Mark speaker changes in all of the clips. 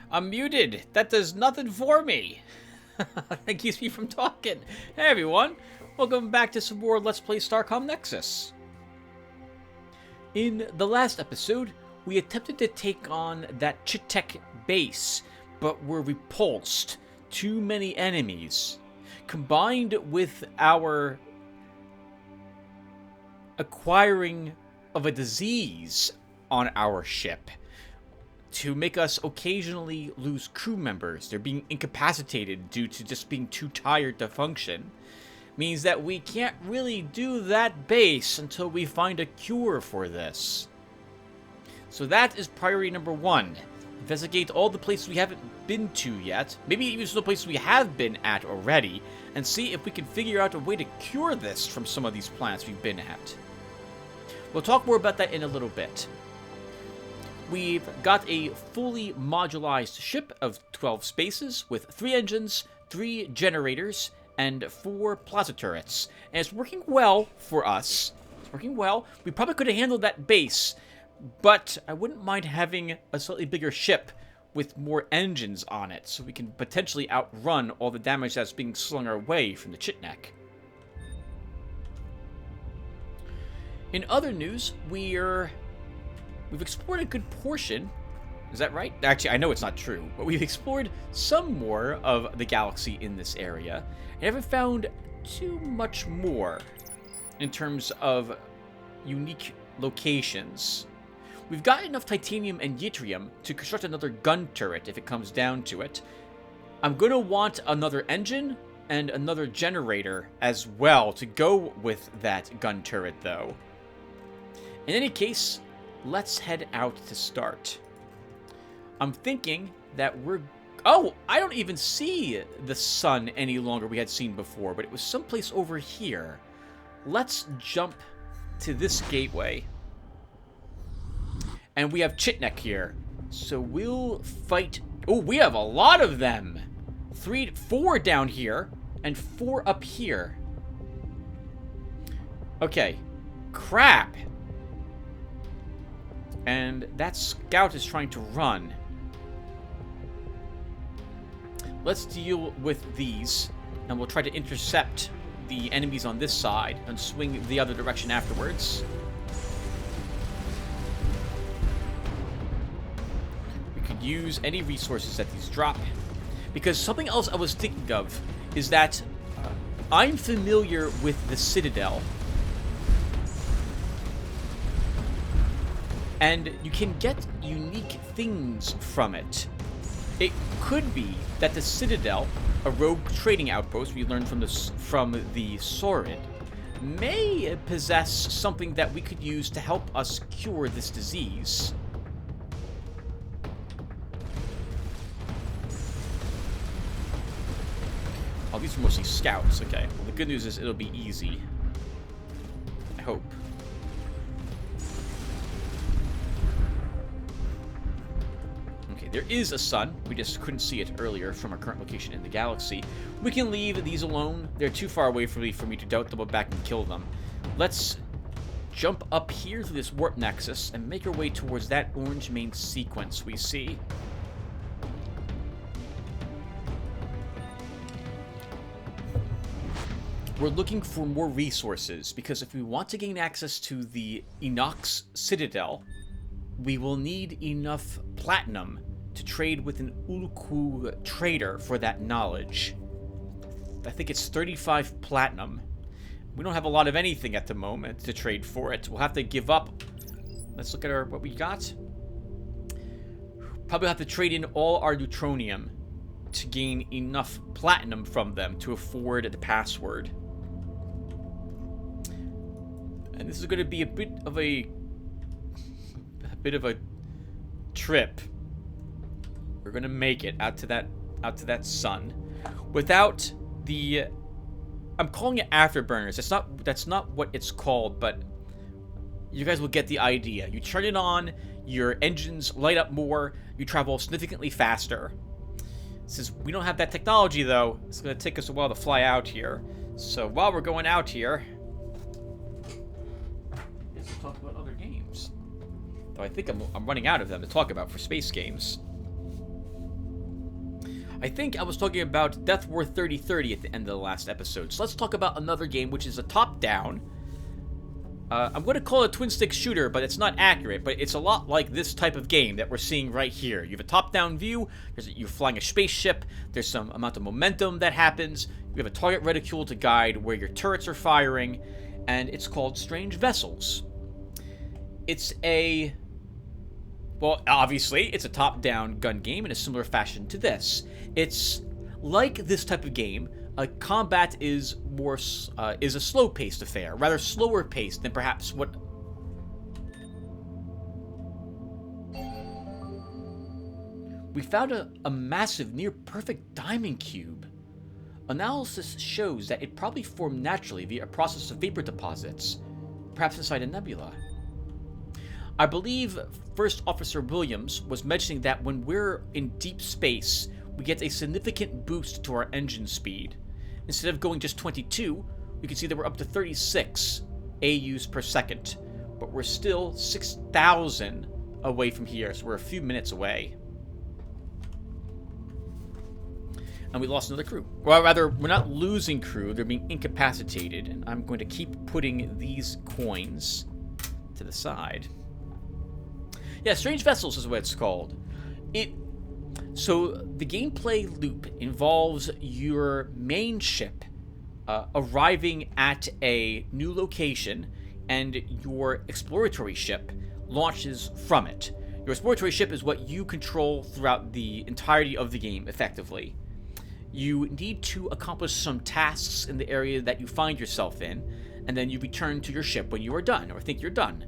Speaker 1: I'm muted. That does nothing for me. That keeps me from talking. Hey everyone, welcome back to some more Let's Play Starcom Nexus. In the last episode, we attempted to take on that Chitek base, but were repulsed. Too many enemies. Combined with our acquiring of a disease on our ship, to make us occasionally lose crew members. They're being incapacitated due to just being too tired to function. Means that we can't really do that base until we find a cure for this. So that is priority number 1. Investigate all the places we haven't been to yet, maybe even some places we have been at already, and see if we can figure out a way to cure this from some of these planets we've been at. We'll talk more about that in a little bit. We've got a fully modularized ship of 12 spaces with 3 engines, 3 generators, and 4 plaza turrets. And it's working well for us. It's working well. We probably could have handled that base, but I wouldn't mind having a slightly bigger ship with more engines on it, so we can potentially outrun all the damage that's being slung our way from the Chitnek. In other news, we've explored a good portion. Is that right? Actually, I know it's not true, but we've explored some more of the galaxy in this area, and haven't found too much more in terms of unique locations. We've got enough titanium and yttrium to construct another gun turret if it comes down to it. I'm going to want another engine and another generator as well to go with that gun turret, though. In any case, let's head out to start. I'm thinking that we're... Oh, I don't even see the sun any longer we had seen before, but it was someplace over here. Let's jump to this gateway. And we have Chitnek here. So we'll fight... Oh, we have a lot of them! 4 down here, and 4 up here. Okay. Crap! And that scout is trying to run. Let's deal with these, and we'll try to intercept the enemies on this side and swing the other direction afterwards. We could use any resources that these drop. Because something else I was thinking of is that I'm familiar with the Citadel. And you can get unique things from it. It could be that the Citadel, a rogue trading outpost we learned from the Saurid, may possess something that we could use to help us cure this disease. Oh, these are mostly scouts. Okay. Well, the good news is it'll be easy. I hope. There is a sun. We just couldn't see it earlier from our current location in the galaxy. We can leave these alone. They're too far away for me to double back and kill them. Let's jump up here through this warp nexus and make our way towards that orange main sequence we see. We're looking for more resources, because if we want to gain access to the Enox Citadel, we will need enough platinum to trade with an Ulku trader for that knowledge. I think it's 35 platinum. We don't have a lot of anything at the moment to trade for it. We'll have to give up. Let's look at what we got. Probably have to trade in all our neutronium to gain enough platinum from them to afford the password. And this is going to be a bit of a trip. We're gonna make it out to that sun without the... I'm calling it afterburners. That's not what it's called, but you guys will get the idea. You turn it on, your engines light up more, you travel significantly faster. Since we don't have that technology, though, it's gonna take us a while to fly out here. So while we're going out here, let's talk about other games. Though I think I'm running out of them to talk about for space games. I think I was talking about Death War 3030 at the end of the last episode. So let's talk about another game, which is a top-down. I'm going to call it a twin-stick shooter, but it's not accurate. But it's a lot like this type of game that we're seeing right here. You have a top-down view. You're flying a spaceship. There's some amount of momentum that happens. You have a target reticule to guide where your turrets are firing. And it's called Strange Vessels. It's a... Well, obviously, it's a top-down gun game in a similar fashion to this. It's like this type of game. Combat is a slow-paced affair, rather slower-paced than perhaps what. We found a massive, near-perfect diamond cube. Analysis shows that it probably formed naturally via a process of vapor deposits, perhaps inside a nebula. I believe First Officer Williams was mentioning that when we're in deep space, we get a significant boost to our engine speed. Instead of going just 22, we can see that we're up to 36 AUs per second. But we're still 6,000 away from here, so we're a few minutes away. And we lost another crew. Well, rather, we're not losing crew, they're being incapacitated. And I'm going to keep putting these coins to the side. Yeah, Strange Vessels is what it's called. So the gameplay loop involves your main ship arriving at a new location, and your exploratory ship launches from it. Your exploratory ship is what you control throughout the entirety of the game, effectively. You need to accomplish some tasks in the area that you find yourself in, and then you return to your ship when you are done, or think you're done.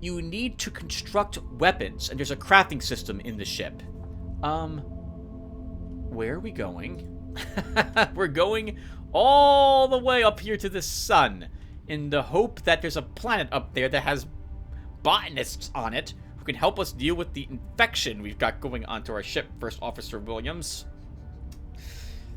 Speaker 1: You need to construct weapons, and there's a crafting system in the ship. Where are we going? We're going all the way up here to the sun, in the hope that there's a planet up there that has botanists on it who can help us deal with the infection we've got going onto our ship, First Officer Williams.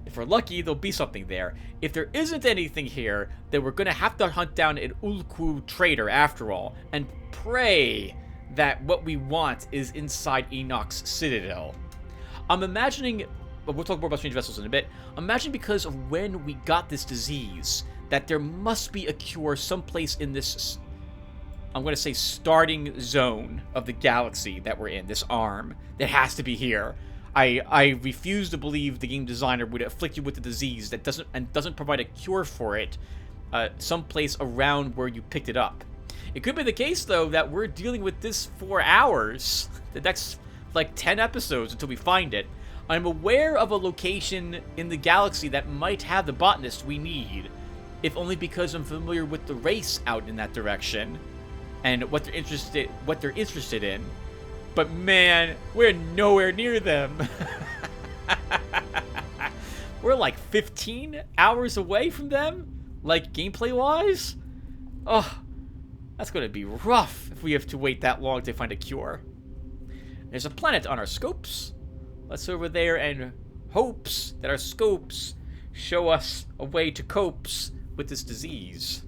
Speaker 1: If we're lucky, there'll be something there. If there isn't anything here, then we're going to have to hunt down an Ulku trader after all, and pray that what we want is inside Enoch's Citadel. I'm imagining, but we'll talk more about Strange Vessels in a bit, imagine because of when we got this disease, that there must be a cure someplace in this, I'm going to say, starting zone of the galaxy that we're in, this arm. That has to be here. I refuse to believe the game designer would afflict you with the disease that doesn't provide a cure for it someplace around where you picked it up. It could be the case, though, that we're dealing with this for hours, the next, like, 10 episodes until we find it. I'm aware of a location in the galaxy that might have the botanist we need, if only because I'm familiar with the race out in that direction and what they're interested in. But man, we're nowhere near them. We're like 15 hours away from them, like gameplay-wise. Oh, that's going to be rough if we have to wait that long to find a cure. There's a planet on our scopes. Let's over there and hopes that our scopes show us a way to cope with this disease.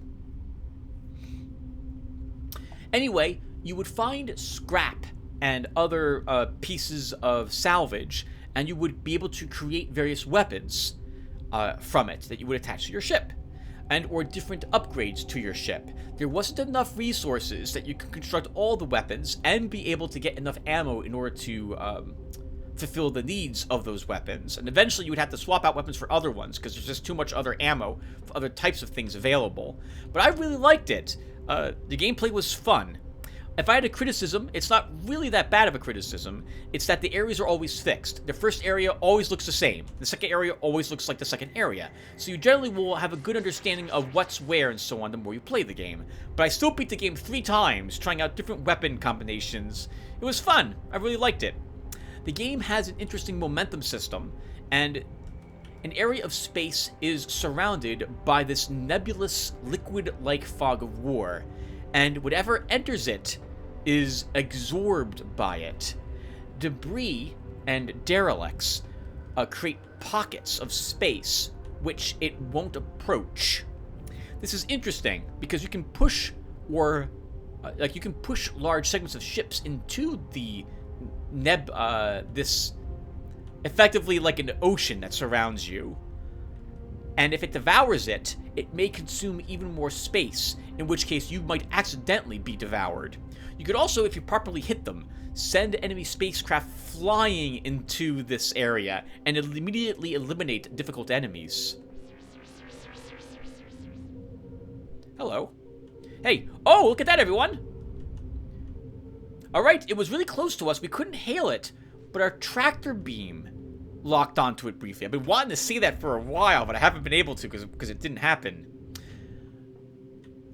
Speaker 1: Anyway, you would find scrap and other pieces of salvage, and you would be able to create various weapons from it that you would attach to your ship, and or different upgrades to your ship. There wasn't enough resources that you could construct all the weapons and be able to get enough ammo in order to fulfill the needs of those weapons, and eventually you would have to swap out weapons for other ones because there's just too much other ammo for other types of things available. But I really liked it. The gameplay was fun. If I had a criticism, it's not really that bad of a criticism. It's that the areas are always fixed. The first area always looks the same. The second area always looks like the second area. So you generally will have a good understanding of what's where and so on the more you play the game. But I still beat the game 3 times, trying out different weapon combinations. It was fun. I really liked it. The game has an interesting momentum system, and an area of space is surrounded by this nebulous, liquid-like fog of war, and whatever enters it is absorbed by it. Debris and derelicts create pockets of space which it won't approach. This is interesting because you can push large segments of ships into the this effectively like an ocean that surrounds you. And if it devours it, it may consume even more space, in which case you might accidentally be devoured. You could also, if you properly hit them, send enemy spacecraft flying into this area and immediately eliminate difficult enemies. Hello. Hey, oh, look at that, everyone! Alright, it was really close to us, we couldn't hail it, but our tractor beam locked onto it briefly. I've been wanting to see that for a while, but I haven't been able to because it didn't happen.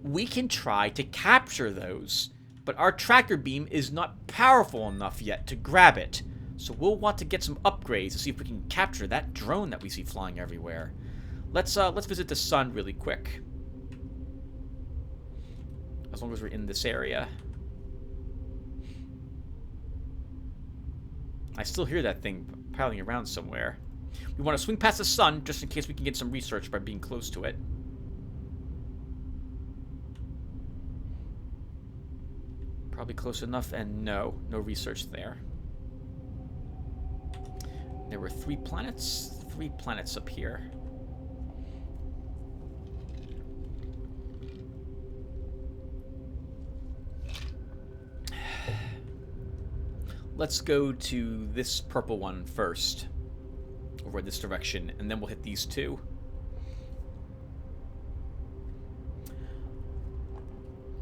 Speaker 1: We can try to capture those, but our tractor beam is not powerful enough yet to grab it. So we'll want to get some upgrades to see if we can capture that drone that we see flying everywhere. Let's visit the sun really quick. As long as we're in this area. I still hear that thing piling around somewhere. We want to swing past the sun just in case we can get some research by being close to it. Probably close enough, and no research there. There were 3 planets up here. Let's go to this purple one first, over this direction, and then we'll hit these 2.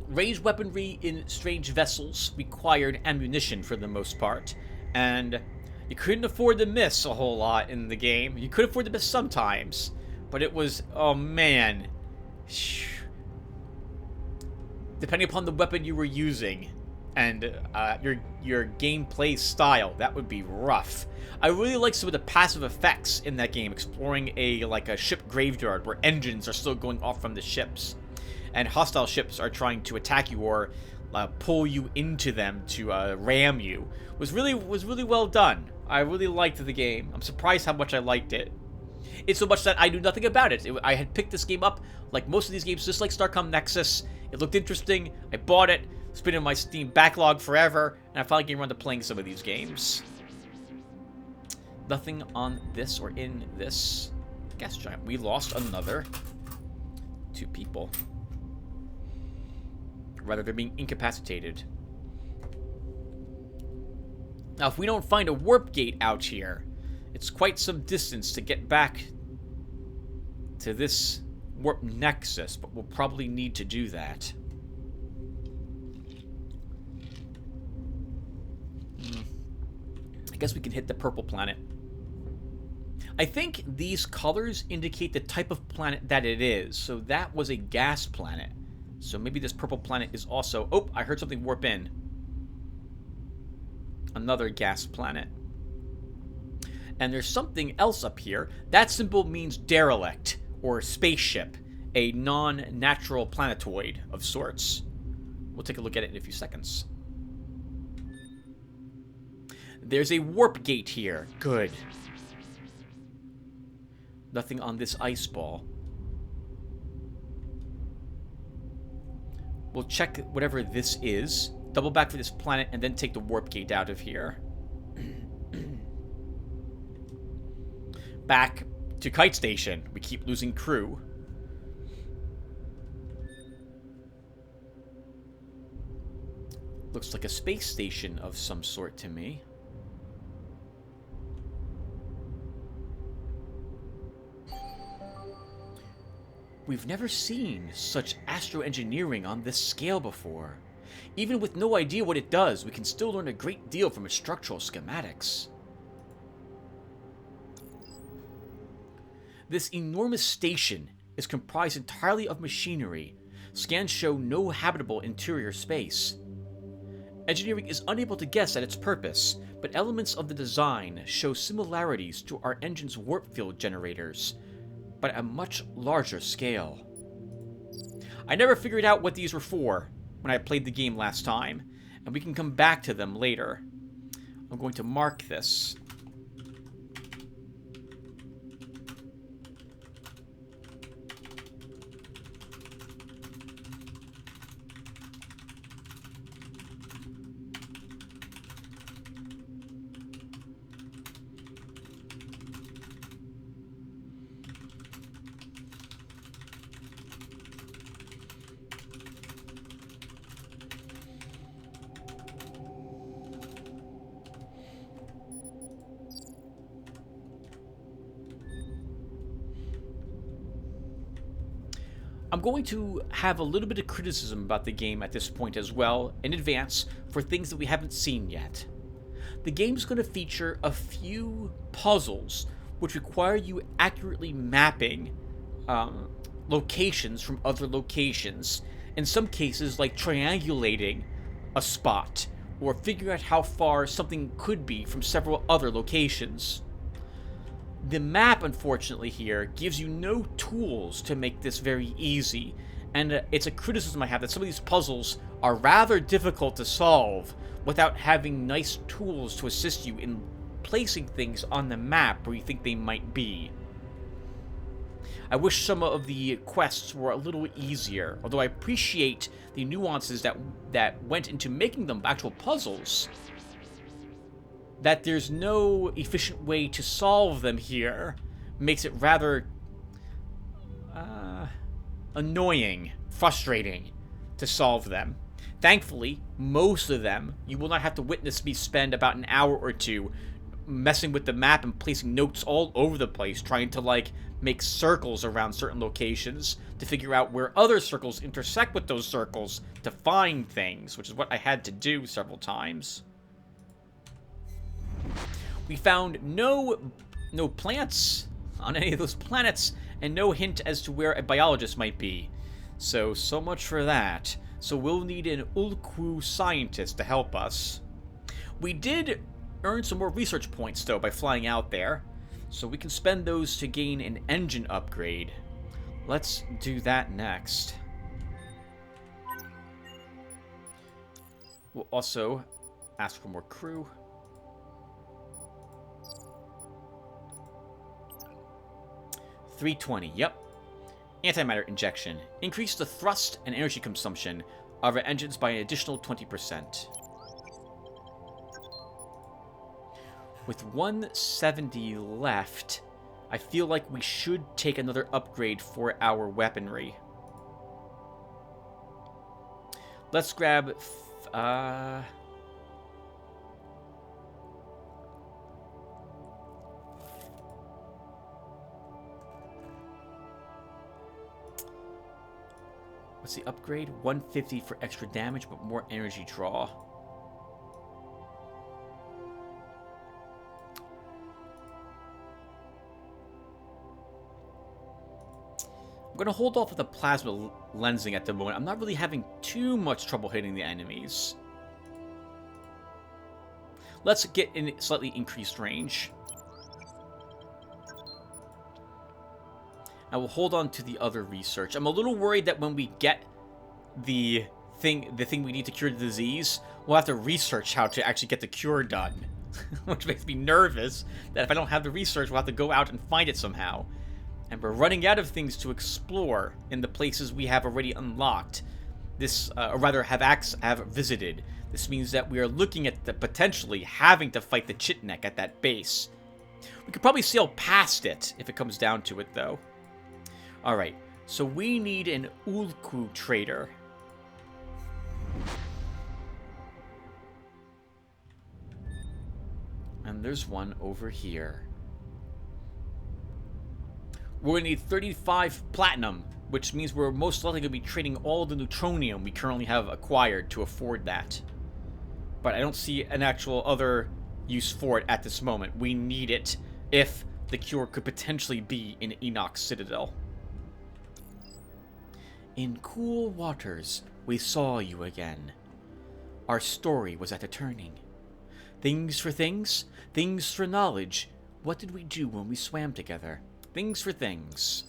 Speaker 1: Ranged weaponry in strange vessels required ammunition for the most part, and you couldn't afford to miss a whole lot in the game. You could afford to miss sometimes, but it was, oh man, depending upon the weapon you were using and your gameplay style, that would be rough. I really like some of the passive effects in that game, exploring a ship graveyard where engines are still going off from the ships, and hostile ships are trying to attack you or pull you into them to ram you. Was really well done. I really liked the game. I'm surprised how much I liked it. It's so much that I knew nothing about it. I had picked this game up, like most of these games, just like Starcom Nexus. It looked interesting. I bought it. It's been in my Steam backlog forever, and I finally came around to playing some of these games. Nothing on this or in this gas giant. We lost another 2 people. Rather, they're being incapacitated. Now, if we don't find a warp gate out here, it's quite some distance to get back to this warp nexus, but we'll probably need to do that. I guess we can hit the purple planet. I think these colors indicate the type of planet that it is. So that was a gas planet. So maybe this purple planet is also... Oh, I heard something warp in. Another gas planet. And there's something else up here. That symbol means derelict, or spaceship. A non-natural planetoid of sorts. We'll take a look at it in a few seconds. There's a warp gate here. Good. Nothing on this ice ball. We'll check whatever this is. Double back for this planet and then take the warp gate out of here. Back to Kite Station. We keep losing crew. Looks like a space station of some sort to me. We've never seen such astroengineering on this scale before. Even with no idea what it does, we can still learn a great deal from its structural schematics. This enormous station is comprised entirely of machinery. Scans show no habitable interior space. Engineering is unable to guess at its purpose, but elements of the design show similarities to our engine's warp field generators, but at a much larger scale. I never figured out what these were for when I played the game last time, and we can come back to them later. I'm going to mark this. I'm going to have a little bit of criticism about the game at this point as well, in advance, for things that we haven't seen yet. The game's going to feature a few puzzles which require you accurately mapping locations from other locations. In some cases, like triangulating a spot, or figuring out how far something could be from several other locations. The map, unfortunately, here gives you no tools to make this very easy, and it's a criticism I have that some of these puzzles are rather difficult to solve without having nice tools to assist you in placing things on the map where you think they might be. I wish some of the quests were a little easier, although I appreciate the nuances that went into making them actual puzzles. That there's no efficient way to solve them here makes it rather annoying, frustrating to solve them. Thankfully, most of them, you will not have to witness me spend about an hour or two messing with the map and placing notes all over the place, trying to, like, make circles around certain locations to figure out where other circles intersect with those circles to find things, which is what I had to do several times. We found no plants on any of those planets, and no hint as to where a biologist might be. So much for that. So we'll need an Ulku scientist to help us. We did earn some more research points, though, by flying out there. So we can spend those to gain an engine upgrade. Let's do that next. We'll also ask for more crew. $320, yep. Antimatter injection. Increase the thrust and energy consumption of our engines by an additional 20%. With 170 left, I feel like we should take another upgrade for our weaponry. Let's grab... what's the upgrade? 150 for extra damage, but more energy draw. I'm going to hold off with the plasma lensing at the moment. I'm not really having too much trouble hitting the enemies. Let's get in slightly increased range. I will hold on to the other research. I'm a little worried that when we get the thing we need to cure the disease, we'll have to research how to actually get the cure done. Which makes me nervous that if I don't have the research, we'll have to go out and find it somehow. And we're running out of things to explore in the places we have already unlocked. This, or rather, have visited. This means that we are looking at potentially having to fight the Chitnek at that base. We could probably sail past it if it comes down to it, though. Alright, so we need an Ulku trader. And there's one over here. We're going to need 35 platinum, which means we're most likely going to be trading all the neutronium we currently have acquired to afford that. But I don't see an actual other use for it at this moment. We need it if the cure could potentially be in Enoch's Citadel. In cool waters, we saw you again. Our story was at a turning. Things for things, things for knowledge. What did we do when we swam together? Things for things.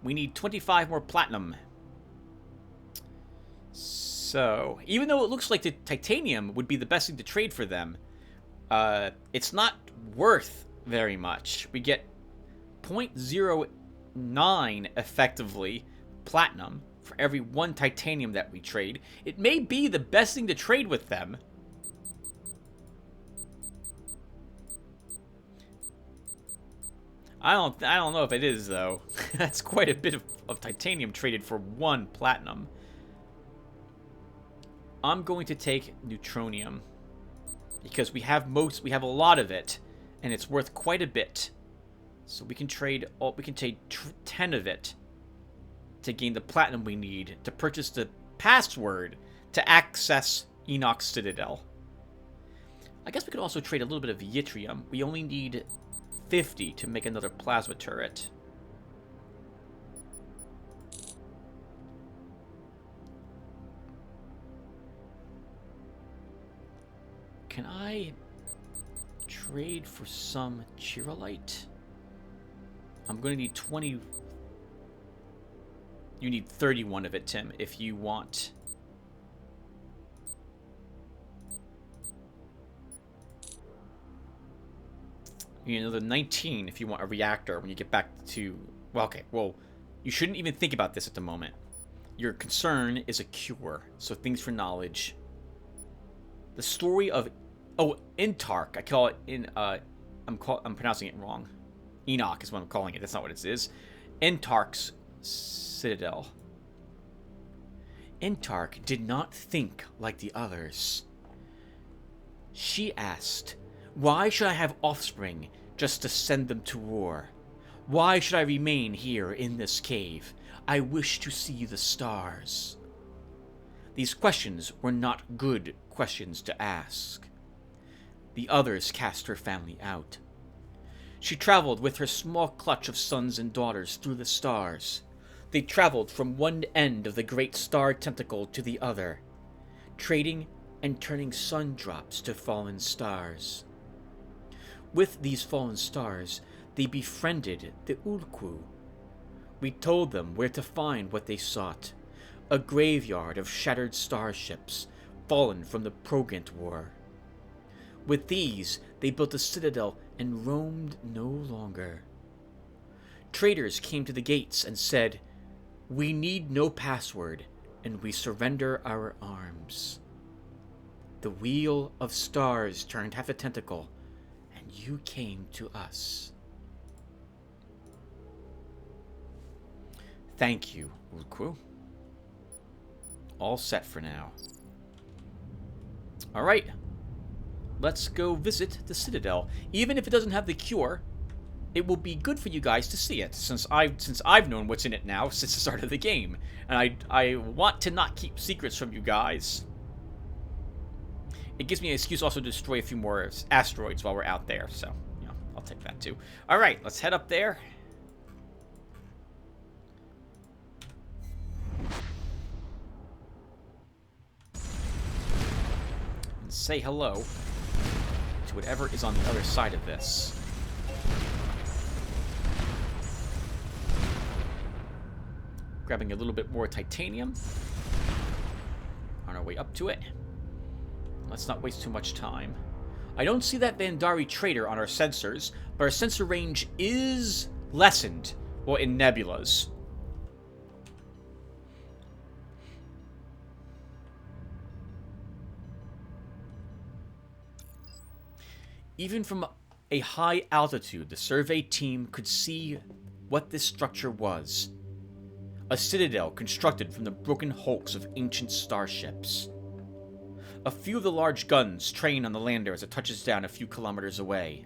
Speaker 1: We need 25 more platinum. So, even though it looks like the titanium would be the best thing to trade for them, it's not worth very much. We get 0.09 effectively platinum for every one titanium that we trade. It may be the best thing to trade with them. I don't know if it is, though. That's quite a bit of titanium traded for one platinum. I'm going to take neutronium because we have a lot of it, and it's worth quite a bit. So we can trade 10 of it. to gain the platinum we need to purchase the password to access Enoch's Citadel. I guess we could also trade a little bit of yttrium. We only need 50 to make another plasma turret. Can I trade for some Chirolite? I'm going to need 20. You need 31 of it, Tim, if you want. You need another 19 if you want a reactor when you get back to... Well, okay, well, you shouldn't even think about this at the moment. Your concern is a cure, so things for knowledge. The story of... Oh, Intark. I call it in... I'm pronouncing it wrong. Enoch is what I'm calling it. That's not what it is. Intark's Citadel. Intark did not think like the others. She asked, "Why should I have offspring just to send them to war? Why should I remain here in this cave? I wish to see the stars." These questions were not good questions to ask. The others cast her family out. She traveled with her small clutch of sons and daughters through the stars. They traveled from one end of the great star tentacle to the other, trading and turning sun drops to fallen stars. With these fallen stars, they befriended the Ulku. We told them where to find what they sought, a graveyard of shattered starships, fallen from the Progant War. With these, they built a citadel and roamed no longer. Traders came to the gates and said, "We need no password, and we surrender our arms." The wheel of stars turned half a tentacle, and you came to us. Thank you, Ulku. All set for now. Alright. Let's go visit the Citadel. Even if it doesn't have the cure, it will be good for you guys to see it, since I've known what's in it now since the start of the game. And I want to not keep secrets from you guys. It gives me an excuse also to destroy a few more asteroids while we're out there, so, you know, I'll take that too. Alright, let's head up there. And say hello to whatever is on the other side of this. Grabbing a little bit more titanium on our way up to it. Let's not waste too much time. I don't see that Vandari trader on our sensors, but our sensor range is lessened, well, in nebulas. Even from a high altitude, the survey team could see what this structure was. A citadel constructed from the broken hulks of ancient starships. A few of the large guns train on the lander as it touches down a few kilometers away.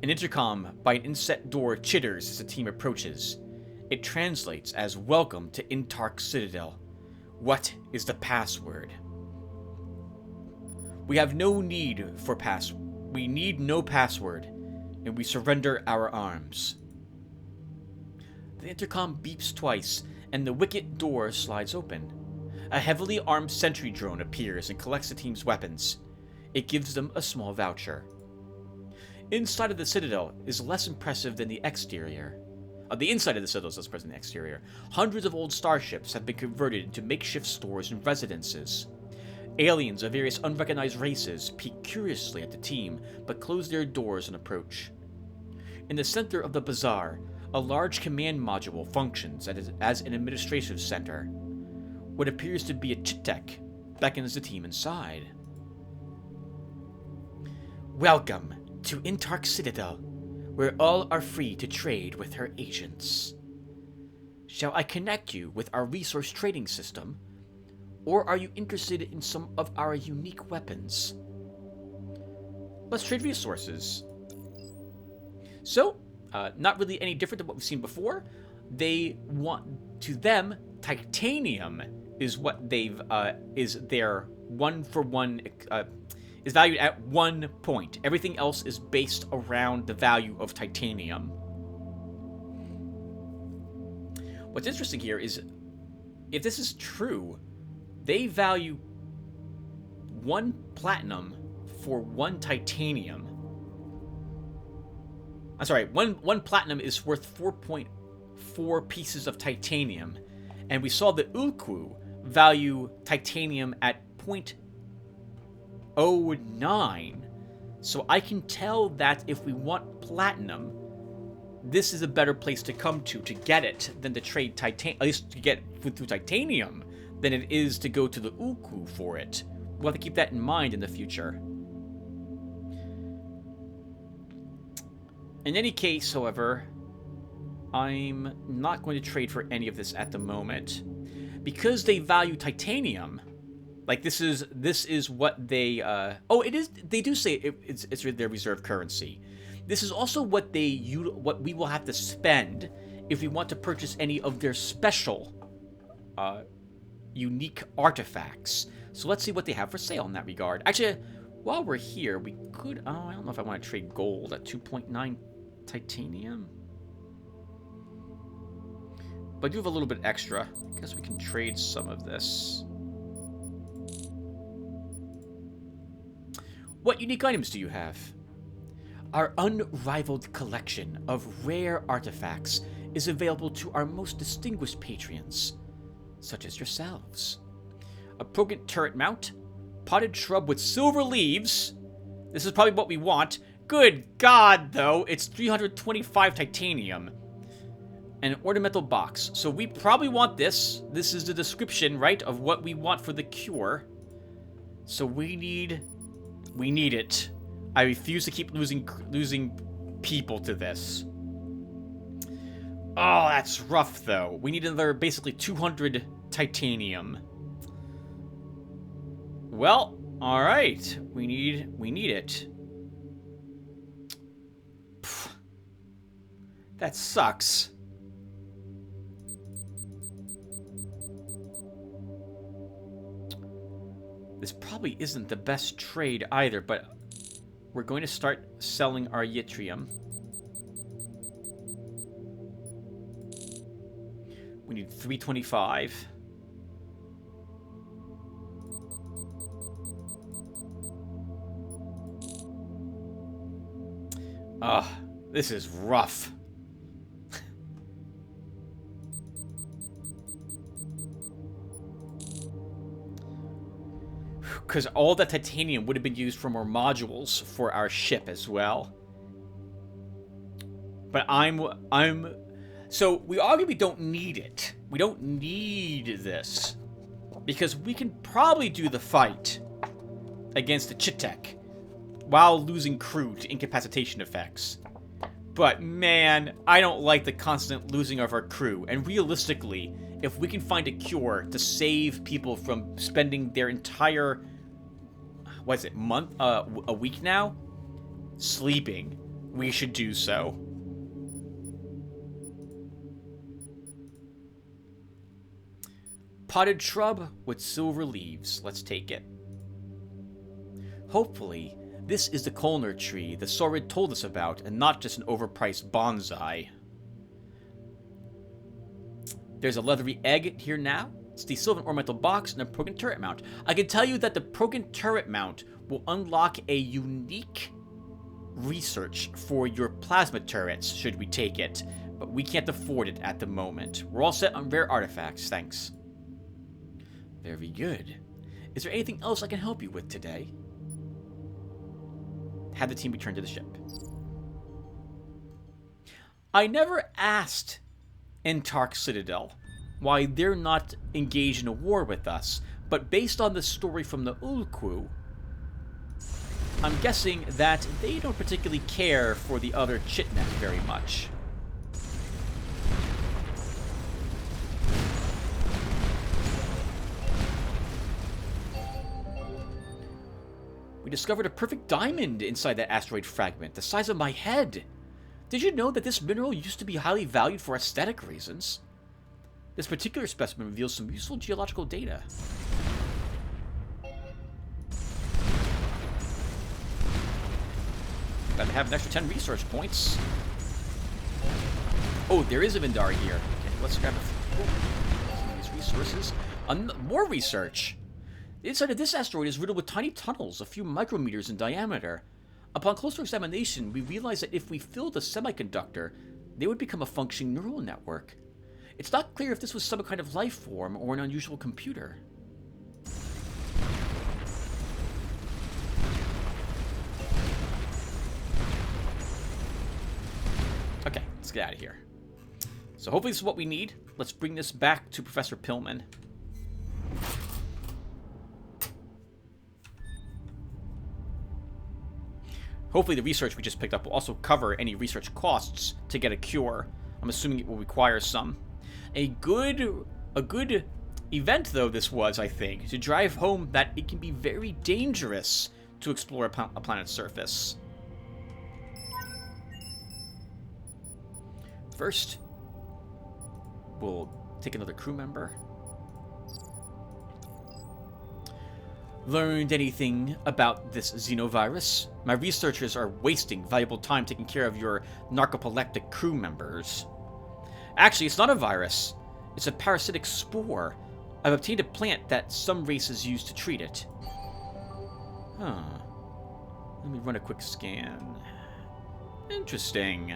Speaker 1: An intercom by an inset door chitters as the team approaches. It translates as "Welcome to Intark Citadel. What is the password?" We have no need for We need no password, and we surrender our arms. The intercom beeps twice, and the wicket door slides open. A heavily armed sentry drone appears and collects the team's weapons. It gives them a small voucher. Inside of the Citadel is less impressive than the exterior. The inside of the Citadel is less impressive than the exterior. Hundreds of old starships have been converted into makeshift stores and residences. Aliens of various unrecognized races peek curiously at the team, but close their doors and approach. In the center of the bazaar, a large command module functions as an administrative center. What appears to be a Chitek beckons the team inside. Welcome to Intark Citadel, where all are free to trade with her agents. Shall I connect you with our resource trading system? Or are you interested in some of our unique weapons? Let's trade resources. So, not really any different than what we've seen before. They want To them, titanium is what they've is their one-for-one is valued at 1 point. Everything else is based around the value of titanium. What's interesting here is, if this is true, they value 1 platinum for 1 titanium. I'm sorry, one platinum is worth 4.4 pieces of titanium, and we saw the Ulku value titanium at 0.09. So I can tell that if we want platinum, this is a better place to come to get it than to trade titanium, at least to get through titanium, than it is to go to the Ulku for it. We'll have to keep that in mind in the future. In any case, however, I'm not going to trade for any of this at the moment. Because they value titanium, like this is what they, oh, it is, they do say it's their reserve currency. This is also what what we will have to spend if we want to purchase any of their special, unique artifacts. So let's see what they have for sale in that regard. Actually, while we're here, we could, oh, I don't know if I want to trade gold at 2.9 titanium. But I do have a little bit extra. I guess we can trade some of this. What unique items do you have? Our unrivaled collection of rare artifacts is available to our most distinguished patrons, such as yourselves. A Progant turret mount, potted shrub with silver leaves. This is probably what we want. Good God, though, it's 325 titanium. An ornamental box. So we probably want this. This is the description, right, of what we want for the cure. So we need it. I refuse to keep losing people to this. Oh, that's rough, though. We need another, basically, 200 titanium. Well, all right. We need it. Pfft. That sucks. This probably isn't the best trade either, but we're going to start selling our yttrium. We need 325. Ugh, this is rough. Because all that titanium would have been used for more modules for our ship as well. But so we arguably don't need it. We don't need this. Because we can probably do the fight against the Chitek while losing crew to incapacitation effects. But man, I don't like the constant losing of our crew. And realistically, if we can find a cure to save people from spending their entire, what is it, a week now, sleeping, we should do so. Potted shrub with silver leaves. Let's take it. Hopefully, this is the Kolner tree the Saurid told us about, and not just an overpriced bonsai. There's a leathery egg here now. It's the Sylvan Ornamental Box and a Progant turret mount. I can tell you that the Progant turret mount will unlock a unique research for your plasma turrets, should we take it. But we can't afford it at the moment. We're all set on rare artifacts, thanks. Very good. Is there anything else I can help you with today? Have the team return to the ship. I never asked Entark Citadel why they're not engaged in a war with us, but based on the story from the Ulku, I'm guessing that they don't particularly care for the other Chitnet very much. We discovered a perfect diamond inside that asteroid fragment, the size of my head. Did you know that this mineral used to be highly valued for aesthetic reasons? This particular specimen reveals some useful geological data. Got to have an extra 10 research points. Oh, there is a Vindari here. Okay, let's grab some of these resources. More research! The inside of this asteroid is riddled with tiny tunnels, a few micrometers in diameter. Upon closer examination, we realized that if we filled a semiconductor, they would become a functioning neural network. It's not clear if this was some kind of life form or an unusual computer. Okay, let's get out of here. So hopefully this is what we need. Let's bring this back to Professor Pillman. Hopefully the research we just picked up will also cover any research costs to get a cure. I'm assuming it will require some. A good event, though, this was, I think, to drive home that it can be very dangerous to explore a planet's surface. First, we'll take another crew member. Learned anything about this xenovirus? My researchers are wasting valuable time taking care of your narcoleptic crew members. Actually, it's not a virus. It's a parasitic spore. I've obtained a plant that some races use to treat it. Huh. Let me run a quick scan. Interesting.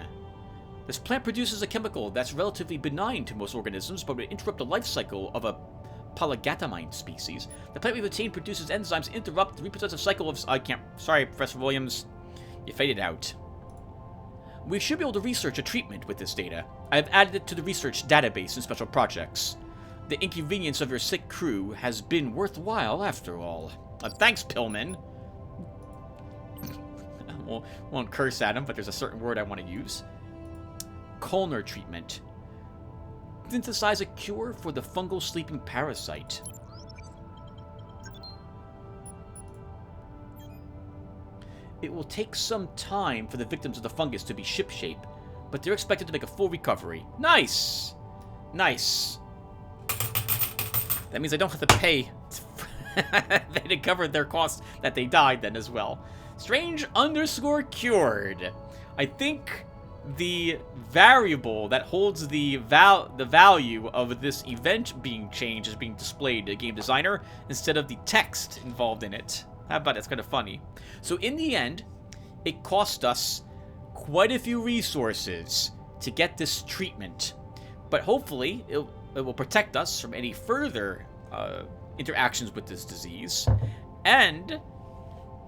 Speaker 1: This plant produces a chemical that's relatively benign to most organisms, but would interrupt the life cycle of a polygatamine species. The plant we've obtained produces enzymes that interrupt the reproductive cycle of... Sorry, Professor Williams. You faded out. We should be able to research a treatment with this data. I have added it to the research database in special projects. The inconvenience of your sick crew has been worthwhile after all. Thanks, Pillman. Won't curse at him, but there's a certain word I want to use. Colner treatment. Synthesize a cure for the fungal sleeping parasite. It will take some time for the victims of the fungus to be shipshape, but they're expected to make a full recovery. Nice! Nice. That means I don't have to pay to cover their costs that they died then as well. Strange_cured. I think the variable that holds the value of this event being changed is being displayed to game designer instead of the text involved in it. How about it? It's kind of funny. So in the end, it cost us quite a few resources to get this treatment, but hopefully it will protect us from any further interactions with this disease, and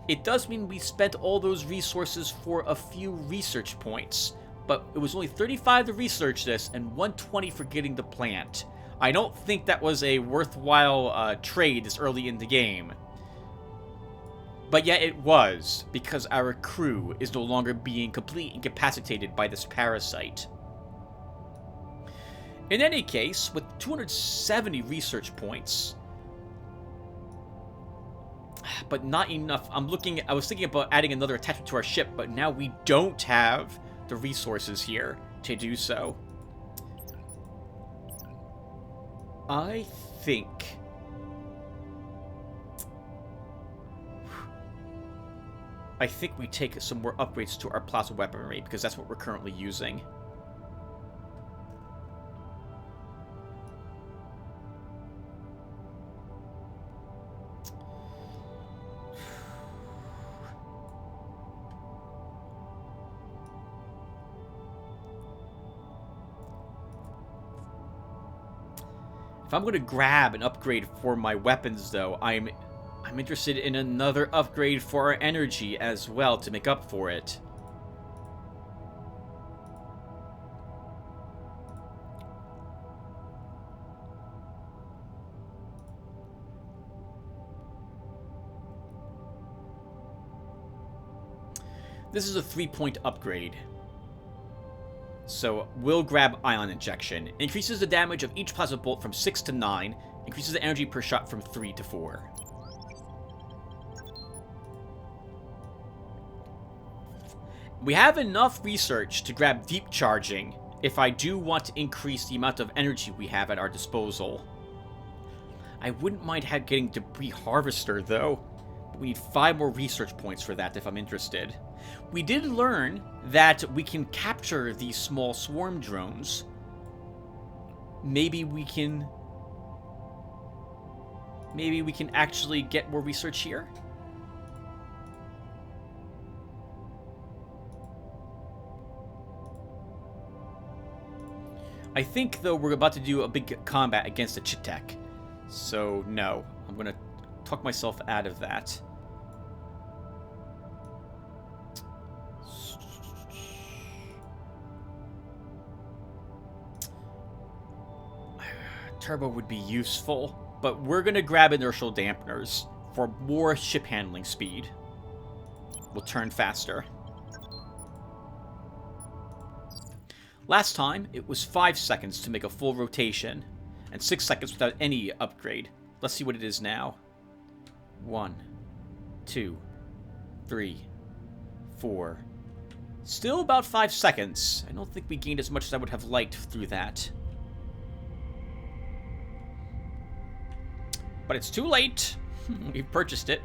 Speaker 1: it does mean we spent all those resources for a few research points. But it was only 35 to research this and 120 for getting the plant. I don't think that was a worthwhile trade this early in the game. But yet it was, because our crew is no longer being completely incapacitated by this parasite. In any case, with 270 research points, but not enough. I was thinking about adding another attachment to our ship, but now we don't have the resources here to do so. I think we take some more upgrades to our plasma weaponry, because that's what we're currently using. If I'm going to grab an upgrade for my weapons, though, I'm interested in another upgrade for our energy as well to make up for it. This is a 3-point upgrade. So we'll grab Ion Injection. Increases the damage of each plasma bolt from 6 to 9. Increases the energy per shot from 3 to 4. We have enough research to grab Deep Charging if I do want to increase the amount of energy we have at our disposal. I wouldn't mind getting debris harvester, though. But we need 5 more research points for that if I'm interested. We did learn that we can capture these small swarm drones. Maybe we can actually get more research here? I think, though, we're about to do a big combat against a Chitek. So, no. I'm going to talk myself out of that. Turbo would be useful, but we're going to grab inertial dampeners for more ship handling speed. We'll turn faster. Last time, it was 5 seconds to make a full rotation, and 6 seconds without any upgrade. Let's see what it is now. 1, 2, 3, 4. Still about 5 seconds. I don't think we gained as much as I would have liked through that. But it's too late. We've purchased it.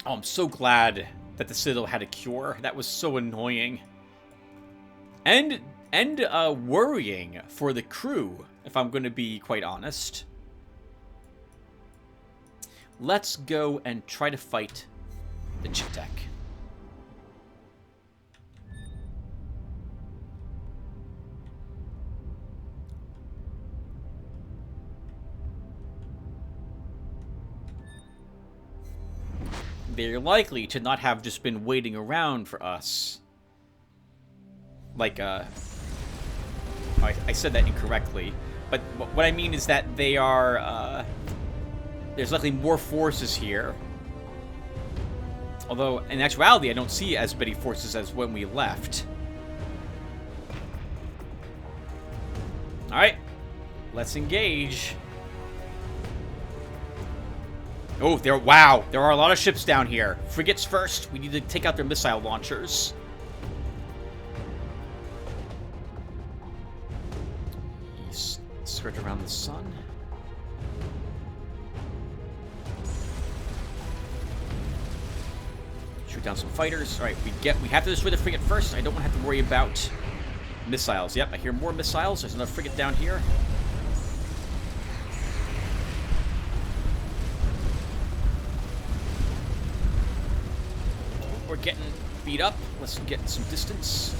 Speaker 1: Oh, I'm so glad that the Citadel had a cure. That was so annoying. And worrying for the crew, if I'm going to be quite honest. Let's go and try to fight the Chitek. They're likely to not have just been waiting around for us. Like, I said that incorrectly. But what I mean is that they are, there's likely more forces here. Although, in actuality, I don't see as many forces as when we left. Alright. Let's engage. Oh, wow, there are a lot of ships down here. Frigates first. We need to take out their missile launchers. Skirt around the sun. Shoot down some fighters. All right, we have to destroy the frigate first. I don't want to have to worry about missiles. Yep, I hear more missiles. There's another frigate down here. We're getting beat up. Let's get some distance.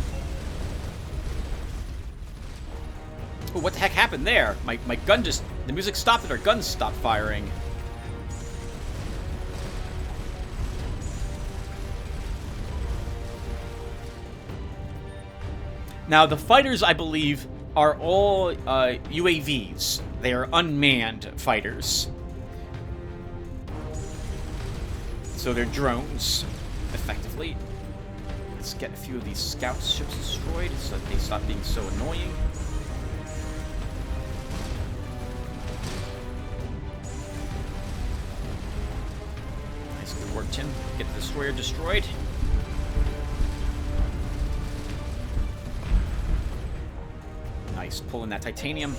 Speaker 1: Oh, what the heck happened there? My gun just... The music stopped and our guns stopped firing. Now, the fighters, I believe, are all UAVs. They are unmanned fighters. So they're drones, effectively. Let's get a few of these scout ships destroyed so that they stop being so annoying. Nice, good work, Tim. Get the destroyer destroyed. Nice, pulling that titanium.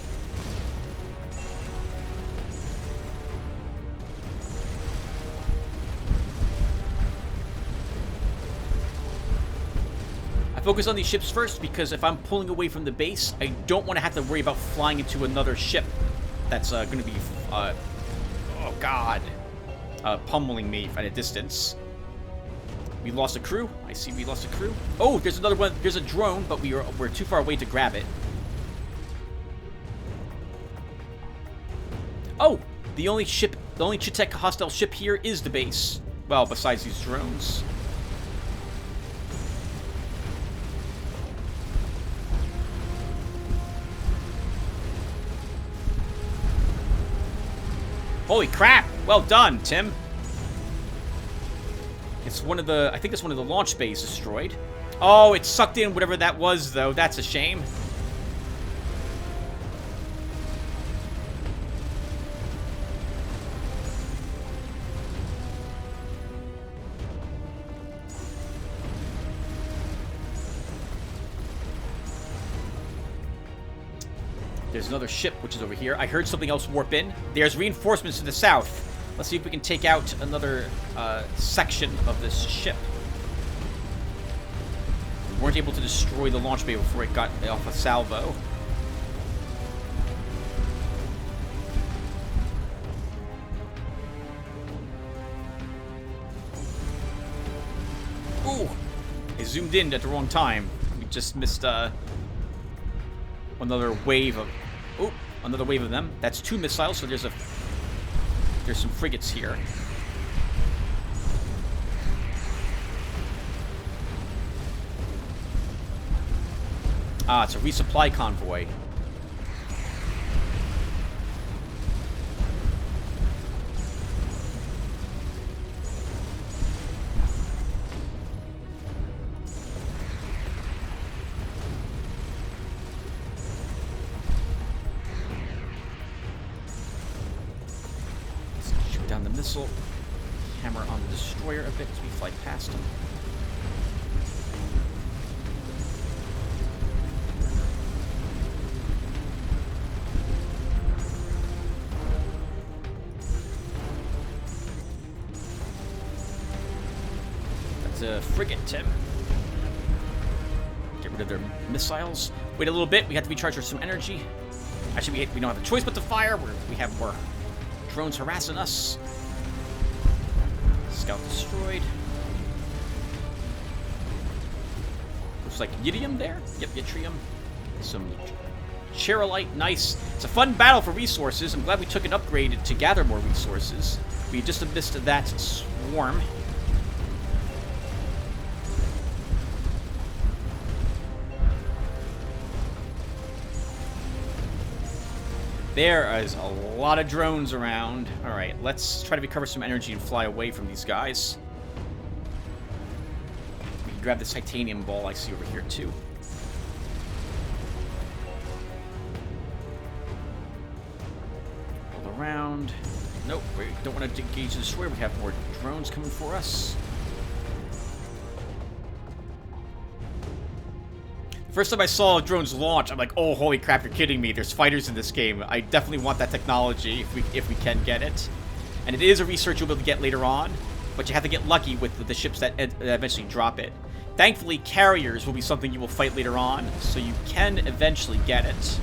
Speaker 1: I focus on these ships first because if I'm pulling away from the base, I don't want to have to worry about flying into another ship that's going to be, oh god, pummeling me at a distance. We lost a crew. I see we lost a crew. Oh, there's another one. There's a drone, but we're too far away to grab it. Oh, the only Chitek hostile ship here is the base. Well, besides these drones. Holy crap! Well done, Tim. It's one of the... I think it's one of the launch bays destroyed. Oh, it sucked in whatever that was, though. That's a shame. There's another ship, which is over here. I heard something else warp in. There's reinforcements to the south. Let's see if we can take out another section of this ship. We weren't able to destroy the launch bay before it got off a salvo. Ooh! I zoomed in at the wrong time. We just missed another wave of... Oh, another wave of them. That's 2 missiles, so there's some frigates here. Ah, it's a resupply convoy. Down the missile, hammer on the destroyer a bit as we fly past them. That's a frigate, Tim. Get rid of their missiles. Wait a little bit, we have to recharge some energy. Actually, we don't have a choice but to fire. We have more drones harassing us. Scout destroyed. Looks like yttrium there. Yep, yttrium. Some chairolite. Nice. It's a fun battle for resources. I'm glad we took an upgrade to gather more resources. We just missed that swarm. There is a lot of drones around. Alright, let's try to recover some energy and fly away from these guys. We can grab this titanium ball I see over here, too. Hold around. Nope, we don't want to engage the destroyer. We have more drones coming for us. First time I saw drones launch, I'm like, oh, holy crap, you're kidding me. There's fighters in this game. I definitely want that technology if we can get it. And it is a research you'll be able to get later on, but you have to get lucky with the ships that eventually drop it. Thankfully, carriers will be something you will fight later on, so you can eventually get it.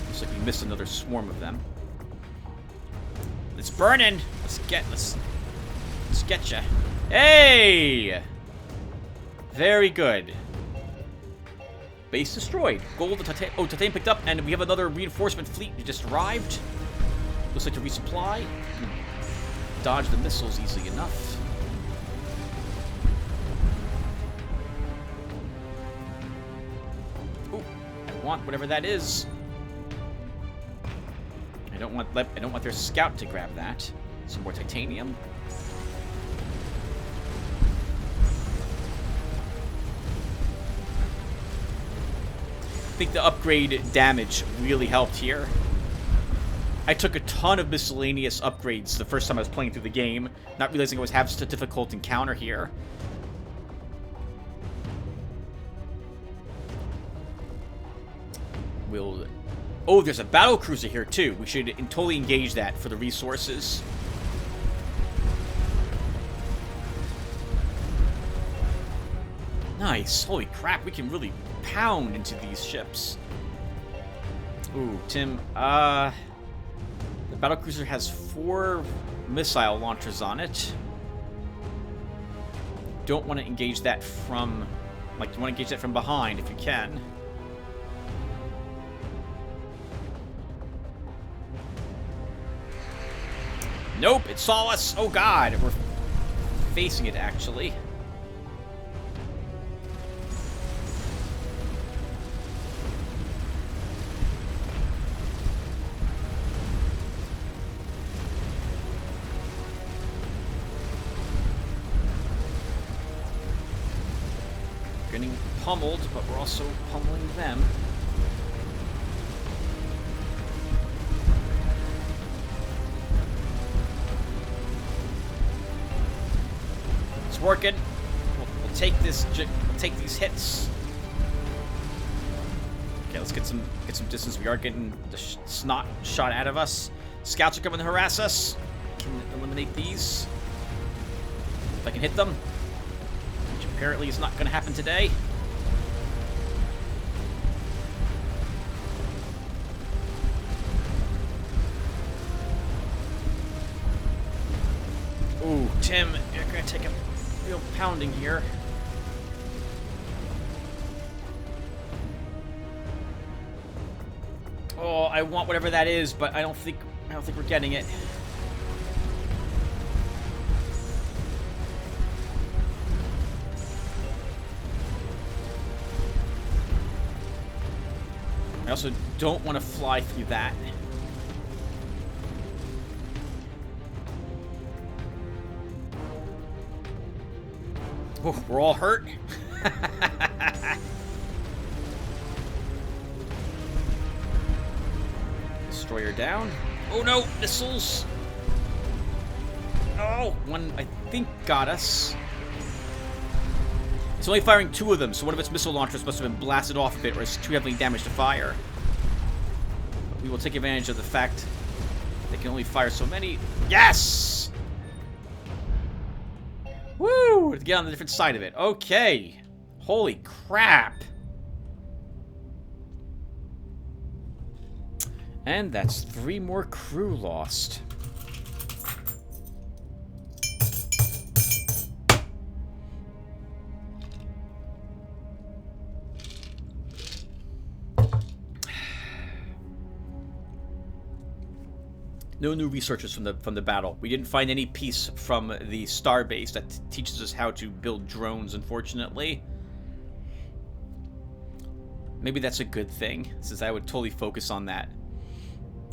Speaker 1: Looks like we missed another swarm of them. It's burning. Let's get ya. Hey! Very good. Base destroyed. Gold, titanium picked up, and we have another reinforcement fleet that just arrived. Looks like to resupply. Dodge the missiles easily enough. Ooh, I want whatever that is. I don't want their scout to grab that. Some more titanium. I think the upgrade damage really helped here. I took a ton of miscellaneous upgrades the first time I was playing through the game, not realizing I was having such a difficult encounter here. Oh, there's a battle cruiser here too. We should totally engage that for the resources. Nice. Holy crap, we can really pound into these ships. Ooh, Tim, the battlecruiser has 4 missile launchers on it. Don't want to engage that from... Like, you want to engage that from behind if you can. Nope, it saw us! Oh god, we're facing it, actually. Getting pummeled, but we're also pummeling them. It's working. take this. Take these hits. Okay, let's get some distance. We are getting the snot shot out of us. Scouts are coming to harass us. Can eliminate these. If I can hit them, which apparently is not going to happen today. Ooh, Tim, you're going to take a real pounding here. Oh, I want whatever that is, but I don't think we're getting it. I also don't want to fly through that. Oh, we're all hurt. Destroyer down. Oh no, missiles. Oh, one I think got us. It's only firing 2 of them, so one of its missile launchers must have been blasted off a bit, or it's too heavily damaged to fire. But we will take advantage of the fact they can only fire so many. Yes! Woo! To get on the different side of it. Okay. Holy crap. And that's 3 more crew lost. No new researchers from the battle. We didn't find any piece from the starbase that teaches us how to build drones, unfortunately. Maybe that's a good thing, since I would totally focus on that.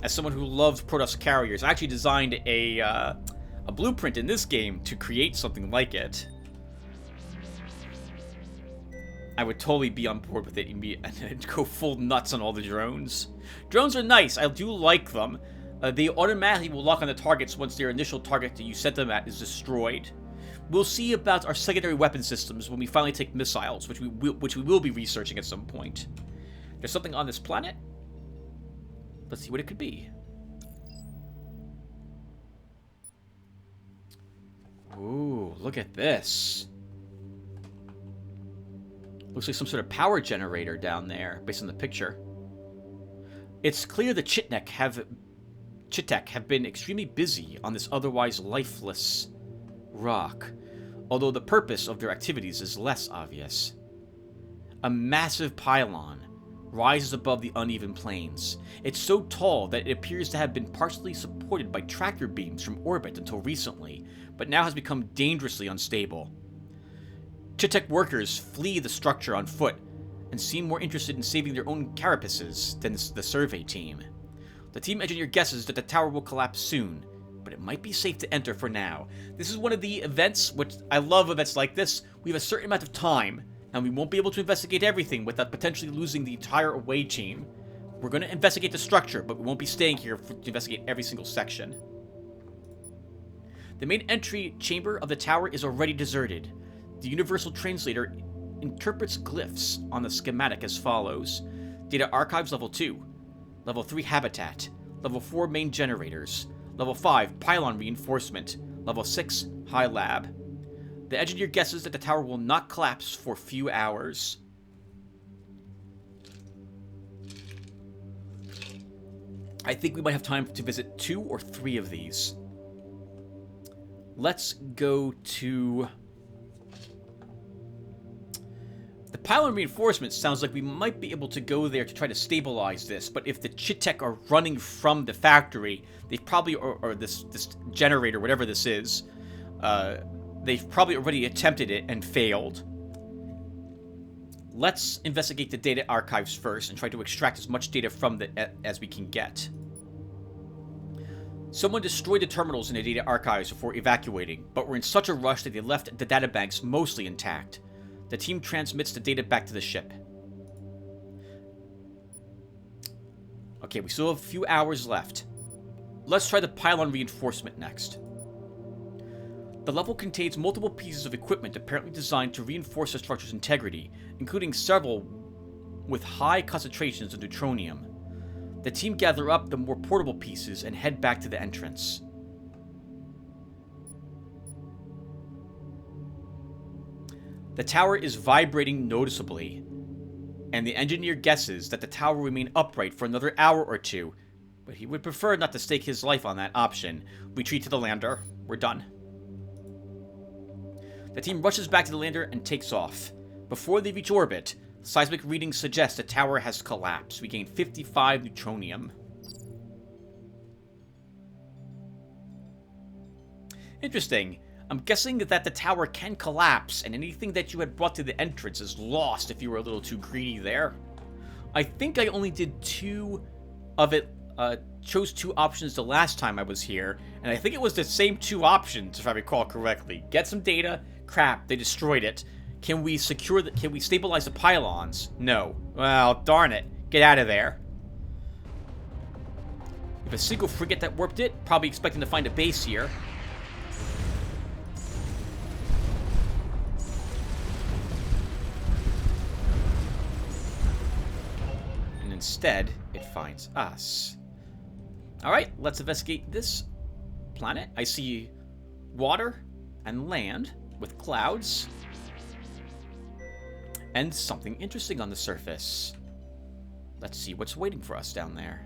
Speaker 1: As someone who loves Protoss carriers, I actually designed a blueprint in this game to create something like it. I would totally be on board with it and go full nuts on all the drones. Drones are nice. I do like them. They automatically will lock on the targets once their initial target that you set them at is destroyed. We'll see about our secondary weapon systems when we finally take missiles, which we will be researching at some point. There's something on this planet. Let's see what it could be. Ooh, look at this. Looks like some sort of power generator down there, based on the picture. It's clear the Chitek have been extremely busy on this otherwise lifeless rock, although the purpose of their activities is less obvious. A massive pylon rises above the uneven plains. It's so tall that it appears to have been partially supported by tractor beams from orbit until recently, but now has become dangerously unstable. Chitek workers flee the structure on foot and seem more interested in saving their own carapaces than the survey team. The team engineer guesses that the tower will collapse soon, but it might be safe to enter for now. This is one of the events, which I love events like this. We have a certain amount of time, and we won't be able to investigate everything without potentially losing the entire away team. We're going to investigate the structure, but we won't be staying here to investigate every single section. The main entry chamber of the tower is already deserted. The Universal Translator interprets glyphs on the schematic as follows. Data Archives Level 2. Level 3 Habitat. Level 4 Main Generators. Level 5 Pylon Reinforcement. Level 6 High Lab. The engineer guesses that the tower will not collapse for a few hours. I think we might have time to visit 2 or 3 of these. Let's go to... The pylon reinforcement sounds like we might be able to go there to try to stabilize this, but if the Chitek are running from the factory, they've probably, or this generator, whatever this is, they've probably already attempted it and failed. Let's investigate the data archives first and try to extract as much data from as we can get. Someone destroyed the terminals in the data archives before evacuating, but were in such a rush that they left the databanks mostly intact. The team transmits the data back to the ship. Okay, we still have a few hours left. Let's try the pylon reinforcement next. The level contains multiple pieces of equipment apparently designed to reinforce the structure's integrity, including several with high concentrations of neutronium. The team gather up the more portable pieces and head back to the entrance. The tower is vibrating noticeably, and the engineer guesses that the tower will remain upright for another hour or two, but he would prefer not to stake his life on that option. Retreat to the lander. We're done. The team rushes back to the lander and takes off. Before they reach orbit, seismic readings suggest the tower has collapsed. We gain 55 neutronium. Interesting. I'm guessing that the tower can collapse, and anything that you had brought to the entrance is lost if you were a little too greedy there. I think I only did two of it, chose two options the last time I was here, and I think it was the same two options, if I recall correctly. Get some data. Crap, they destroyed it. Can we can we stabilize the pylons? No. Well, darn it. Get out of there. If a single frigate that warped it, probably expecting to find a base here. And instead, it finds us. Alright, let's investigate this planet. I see water and land with clouds. And something interesting on the surface. Let's see what's waiting for us down there.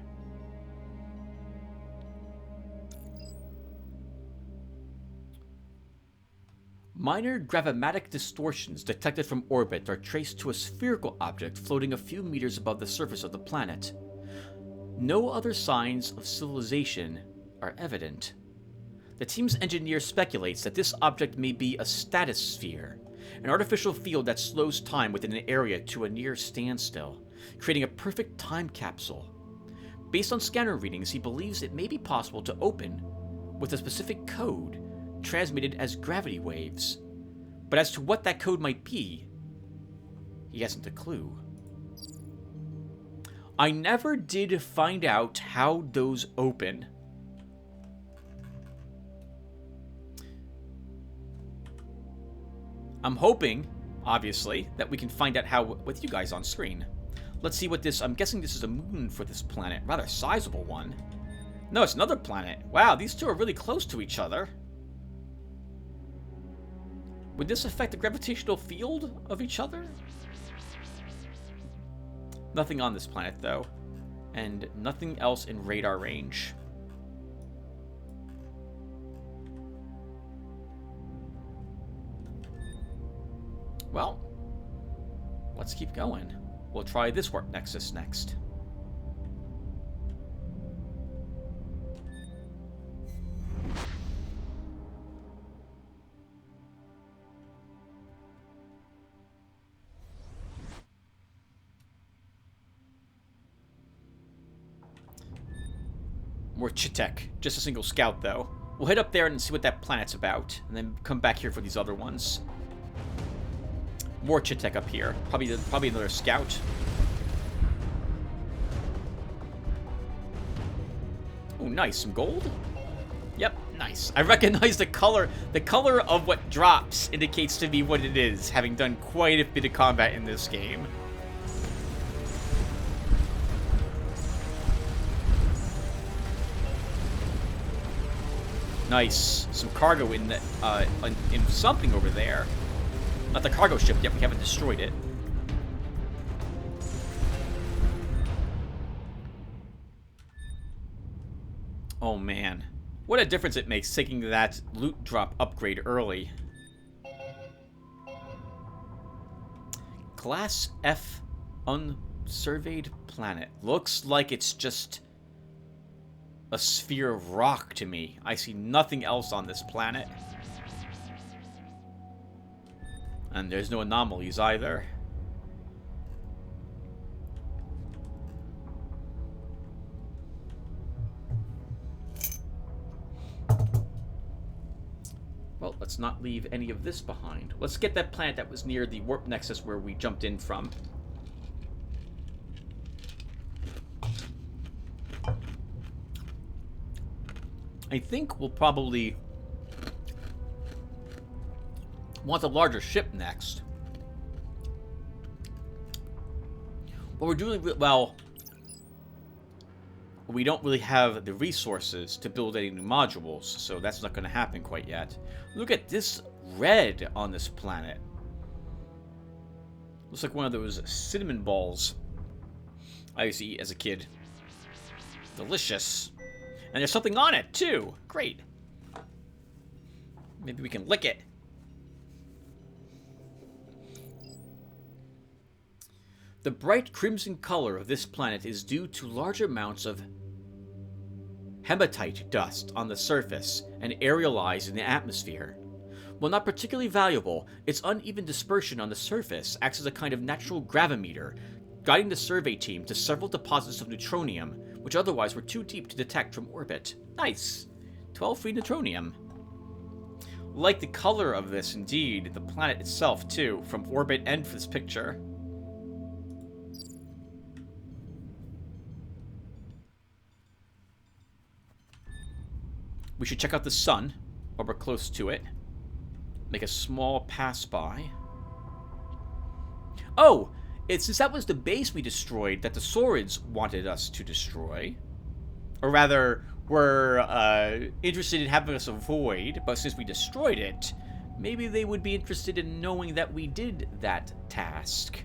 Speaker 1: Minor gravimetric distortions detected from orbit are traced to a spherical object floating a few meters above the surface of the planet. No other signs of civilization are evident. The team's engineer speculates that this object may be a statosphere, an artificial field that slows time within an area to a near standstill, creating a perfect time capsule. Based on scanner readings, he believes it may be possible to open with a specific code transmitted as gravity waves. But as to what that code might be, he hasn't a clue. I never did find out how those open. I'm hoping, obviously, that we can find out how with you guys on screen. Let's see what this... I'm guessing this is a moon for this planet. Rather sizable one. No, it's another planet. Wow, these two are really close to each other. Would this affect the gravitational field of each other? Nothing on this planet, though. And nothing else in radar range. Well, let's keep going. We'll try this warp nexus next. More Chitek. Just a single scout, though. We'll head up there and see what that planet's about, and then come back here for these other ones. More Chitek up here. Probably another scout. Oh, nice. Some gold? Yep, nice. I recognize the color. The color of what drops indicates to me what it is, having done quite a bit of combat in this game. Nice. Some cargo in the, in something over there. Not the cargo ship yet. We haven't destroyed it. Oh, man. What a difference it makes taking that loot drop upgrade early. Class F unsurveyed planet. Looks like it's just a sphere of rock to me. I see nothing else on this planet. And there's no anomalies either. Well, let's not leave any of this behind. Let's get that planet that was near the warp nexus where we jumped in from. I think we'll probably Want a larger ship next. But we're doing well. We don't really have the resources to build any new modules, so that's not going to happen quite yet. Look at this red on this planet. Looks like one of those cinnamon balls I used to eat as a kid. Delicious. And there's something on it, too. Great. Maybe we can lick it. The bright crimson color of this planet is due to large amounts of hematite dust on the surface and aerialized in the atmosphere. While not particularly valuable, its uneven dispersion on the surface acts as a kind of natural gravimeter, guiding the survey team to several deposits of neutronium, which otherwise were too deep to detect from orbit. Nice! 12 free neutronium. Like the color of this, indeed, the planet itself, too, from orbit and for this picture. We should check out the sun, while we're close to it. Make a small pass-by. Oh! Since that was the base we destroyed that the Saurids wanted us to destroy. Or rather, were interested in having us avoid, but since we destroyed it, maybe they would be interested in knowing that we did that task.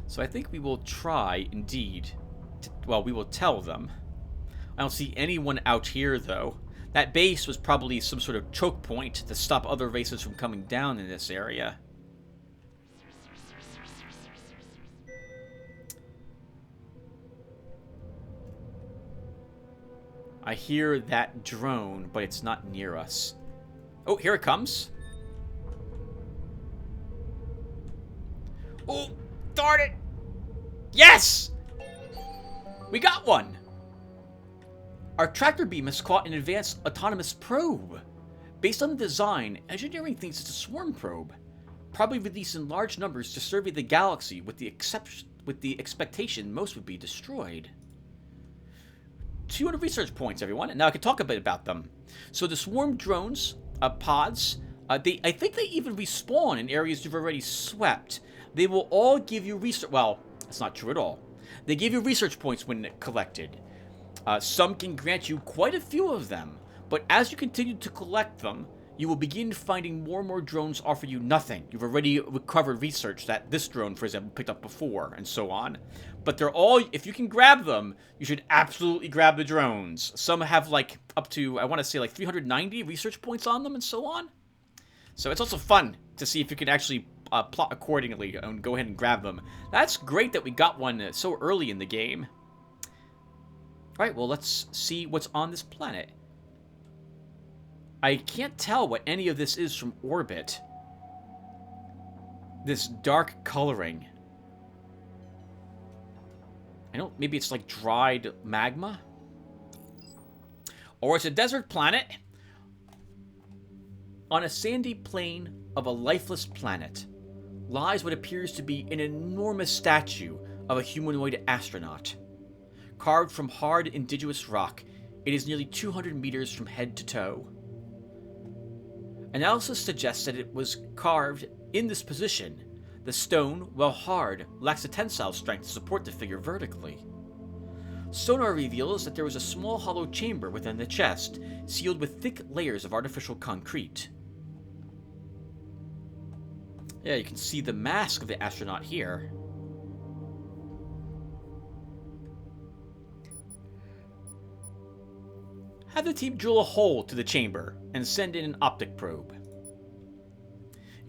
Speaker 1: So I think we will try, indeed, well, we will tell them. I don't see anyone out here, though. That base was probably some sort of choke point to stop other races from coming down in this area. I hear that drone, but it's not near us. Oh, here it comes. Oh, darn it! Yes! We got one! Our tractor beam has caught an advanced autonomous probe. Based on the design, engineering thinks it's a swarm probe, probably released in large numbers to survey the galaxy with the expectation most would be destroyed. 200 research points, everyone, and now I can talk a bit about them. So the swarm drones, pods, I think they even respawn in areas you've already swept. They will all give you research. Well, that's not true at all. They give you research points when collected. Some can grant you quite a few of them, but as you continue to collect them, you will begin finding more and more drones offer you nothing. You've already recovered research that this drone, for example, picked up before, and so on. But they're all, if you can grab them, you should absolutely grab the drones. Some have like up to, I want to say like 390 research points on them and so on. So it's also fun to see if you can actually plot accordingly and go ahead and grab them. That's great that we got one so early in the game. Alright, well, let's see what's on this planet. I can't tell what any of this is from orbit. This dark coloring. I don't, maybe it's like dried magma? Or it's a desert planet. On a sandy plain of a lifeless planet lies what appears to be an enormous statue of a humanoid astronaut. Carved from hard indigenous rock, it is nearly 200 meters from head to toe. Analysis suggests that it was carved in this position. The stone, while hard, lacks the tensile strength to support the figure vertically. Sonar reveals that there was a small hollow chamber within the chest, sealed with thick layers of artificial concrete. Yeah, you can see the mask of the astronaut here. Have the team drill a hole to the chamber and send in an optic probe.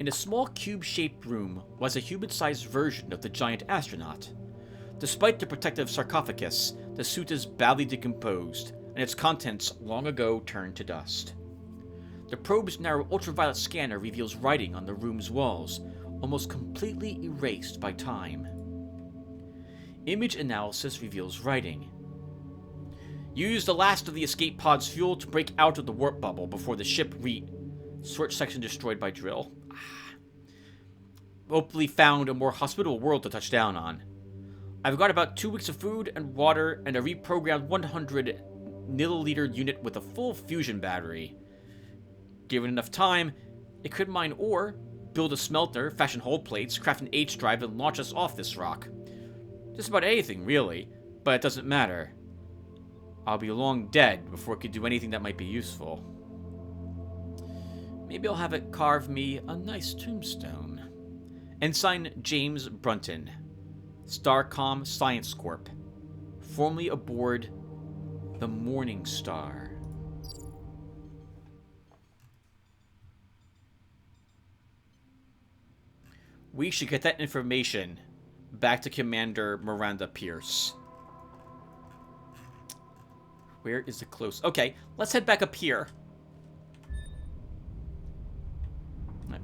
Speaker 1: In a small cube-shaped room was a human-sized version of the giant astronaut. Despite the protective sarcophagus, the suit is badly decomposed, and its contents long ago turned to dust. The probe's narrow ultraviolet scanner reveals writing on the room's walls, almost completely erased by time. Image analysis reveals writing. Use the last of the escape pod's fuel to break out of the warp bubble before the ship Short section destroyed by drill. Hopefully found a more hospitable world to touch down on. I've got about 2 weeks of food and water and a reprogrammed 100 milliliter unit with a full fusion battery. Given enough time, it could mine ore, build a smelter, fashion hull plates, craft an H-drive, and launch us off this rock. Just about anything, really, but it doesn't matter. I'll be long dead before it could do anything that might be useful. Maybe I'll have it carve me a nice tombstone. Ensign James Brunton, Starcom Science Corp, formerly aboard the Morning Star. We should get that information back to Commander Miranda Pierce. Where is the close? Okay, let's head back up here.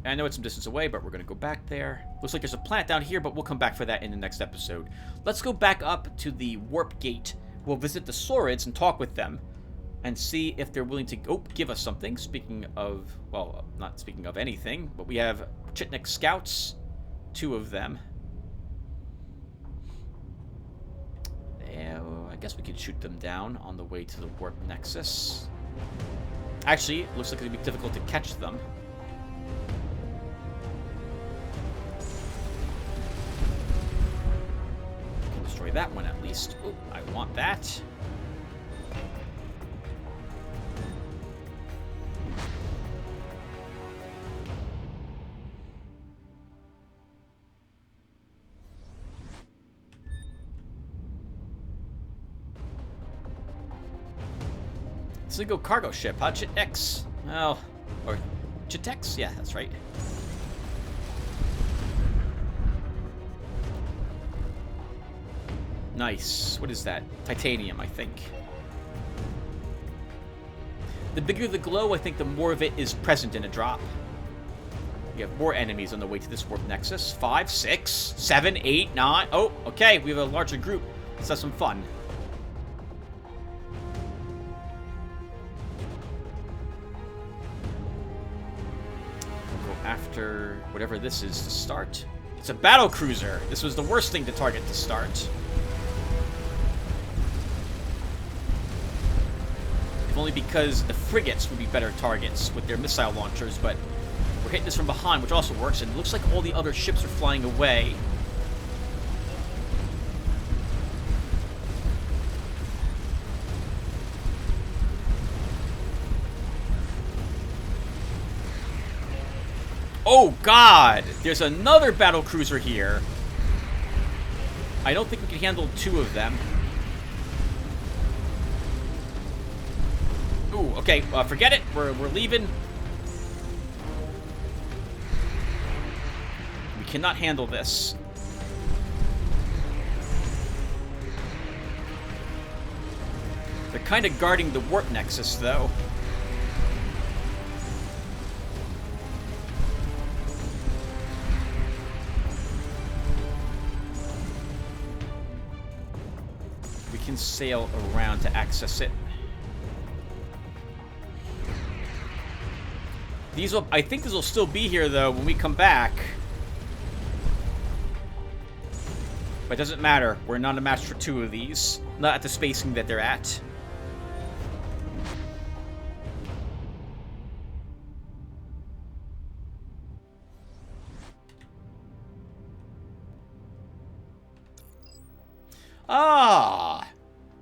Speaker 1: I know it's some distance away, but we're going to go back there. Looks like there's a planet down here, but we'll come back for that in the next episode. Let's go back up to the warp gate. We'll visit the Saurids and talk with them and see if they're willing to give us something. Speaking of, well, not speaking of anything, but we have Chitnik scouts, 2 of them. I guess we could shoot them down on the way to the warp nexus. Actually, it looks like it'd be difficult to catch them. Can destroy that one at least. Oh, I want that. It's a go cargo ship, huh? Chitex. Oh, or Chitex? Yeah, that's right. Nice. What is that? Titanium, I think. The bigger the glow, I think the more of it is present in a drop. We have more enemies on the way to this warp nexus. 5, 6, 7, 8, 9. Oh, okay. We have a larger group. Let's have some fun. After whatever this is to start. It's a battle cruiser. This was the worst thing to target to start. If only because the frigates would be better targets with their missile launchers, but we're hitting this from behind, which also works, and it looks like all the other ships are flying away. Oh, God! There's another battle cruiser here. I don't think we can handle 2 of them. Ooh, okay. Forget it. We're leaving. We cannot handle this. They're kind of guarding the warp nexus, though. Can sail around to access it. I think these will still be here though when we come back. But it doesn't matter. We're not a match for 2 of these. Not at the spacing that they're at. Ah!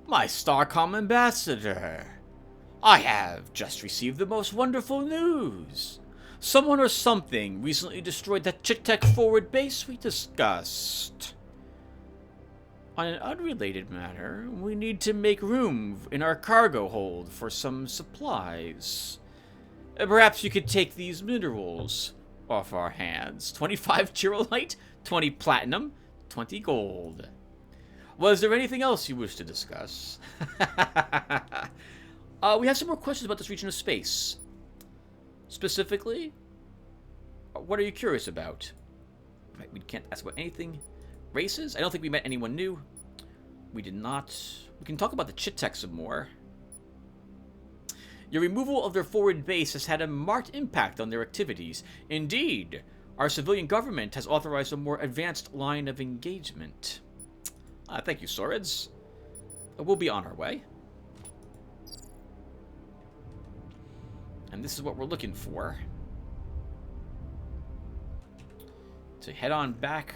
Speaker 1: My Starcom ambassador. I have just received the most wonderful news. Someone or something recently destroyed that Chitek forward base we discussed. On an unrelated matter, we need to make room in our cargo hold for some supplies. Perhaps you could take these minerals off our hands. 25 chirolite, 20 platinum, 20 gold. Was there anything else you wish to discuss? We have some more questions about this region of space. Specifically, what are you curious about? Right, we can't ask about anything. Races? I don't think we met anyone new. We did not. We can talk about the Chitek some more. Your removal of their forward base has had a marked impact on their activities. Indeed, our civilian government has authorized a more advanced line of engagement. Thank you, Saurids. We'll be on our way. And this is what we're looking for. So head on back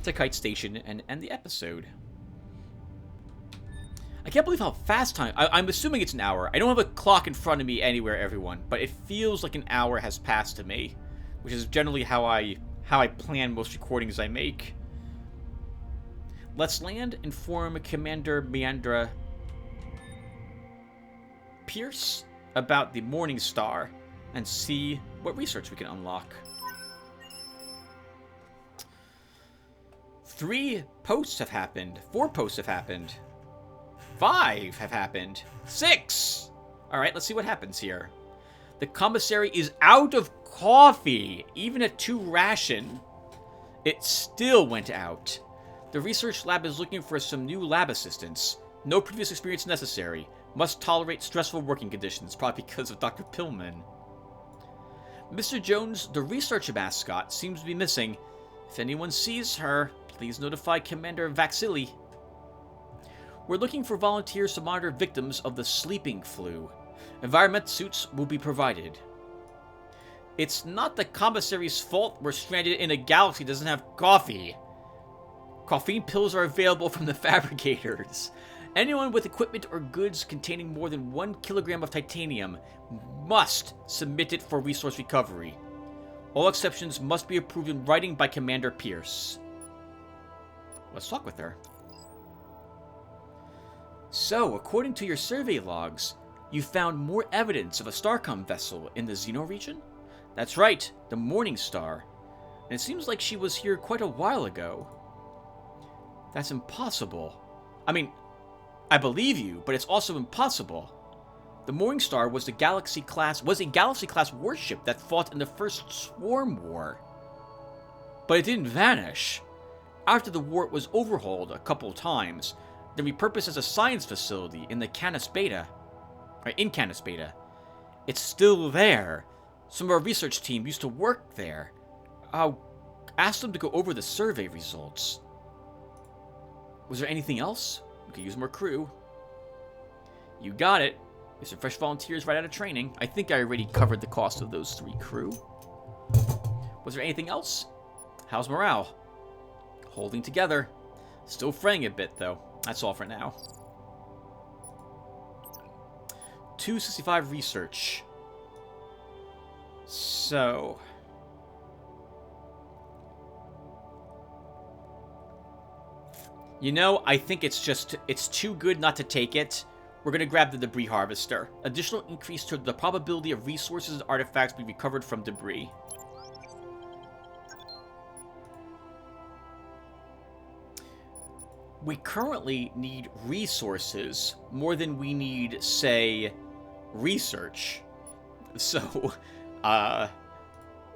Speaker 1: to Kite Station and end the episode. I can't believe how fast time... I'm assuming it's an hour. I don't have a clock in front of me anywhere, everyone, but it feels like an hour has passed to me, which is generally how I plan most recordings I make. Let's land, inform Commander Meandra Pierce about the Morning Star, and see what research we can unlock. 3 posts have happened. 4 posts have happened. 5 have happened. 6! Alright, let's see what happens here. The commissary is out of coffee. Even at 2 ration, it still went out. The research lab is looking for some new lab assistants. No previous experience necessary. Must tolerate stressful working conditions, probably because of Dr. Pillman. Mr. Jones, the research mascot, seems to be missing. If anyone sees her, please notify Commander Vaxili. We're looking for volunteers to monitor victims of the sleeping flu. Environment suits will be provided. It's not the commissary's fault we're stranded in a galaxy that doesn't have coffee. Caffeine pills are available from the fabricators. Anyone with equipment or goods containing more than 1 kilogram of titanium must submit it for resource recovery. All exceptions must be approved in writing by Commander Pierce. Let's talk with her. So, according to your survey logs, you found more evidence of a Starcom vessel in the Xeno region? That's right, the Morning Star. And it seems like she was here quite a while ago. That's impossible. I mean, I believe you, but it's also impossible. The Morning Star was a Galaxy-class warship that fought in the first Swarm War. But it didn't vanish. After the war, it was overhauled a couple times, then repurposed as a science facility in Canis Beta. It's still there. Some of our research team used to work there. I'll ask them to go over the survey results. Was there anything else? We could use more crew. You got it. There's some fresh volunteers right out of training. I think I already covered the cost of those 3 crew. Was there anything else? How's morale? Holding together. Still fraying a bit, though. That's all for now. 265 research. So... you know, I think it's too good not to take it. We're going to grab the debris harvester. Additional increase to the probability of resources and artifacts being recovered from debris. We currently need resources more than we need, say, research. So,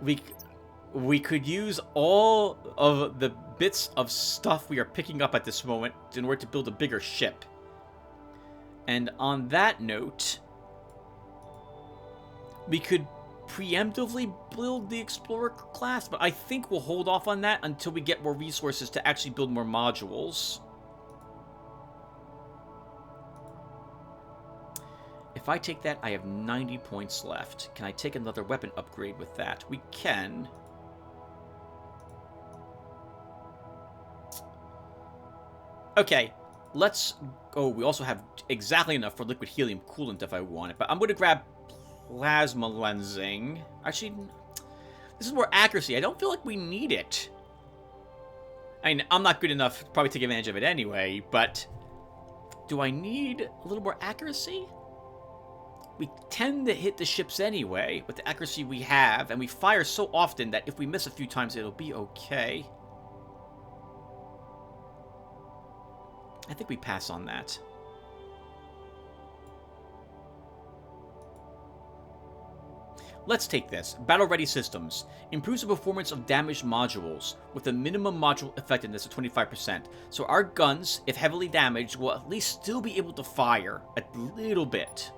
Speaker 1: we could use all of the bits of stuff we are picking up at this moment in order to build a bigger ship. And on that note, we could preemptively build the Explorer class, but I think we'll hold off on that until we get more resources to actually build more modules. If I take that, I have 90 points left. Can I take another weapon upgrade with that? We can. Okay, let's... oh, we also have exactly enough for liquid helium coolant if I want it, but I'm going to grab plasma lensing. Actually, this is more accuracy. I don't feel like we need it. I mean, I'm not good enough to probably take advantage of it anyway, but do I need a little more accuracy? We tend to hit the ships anyway with the accuracy we have, and we fire so often that if we miss a few times, it'll be okay. I think we pass on that. Let's take this. Battle-ready systems. Improves the performance of damaged modules with a minimum module effectiveness of 25%. So our guns, if heavily damaged, will at least still be able to fire a little bit.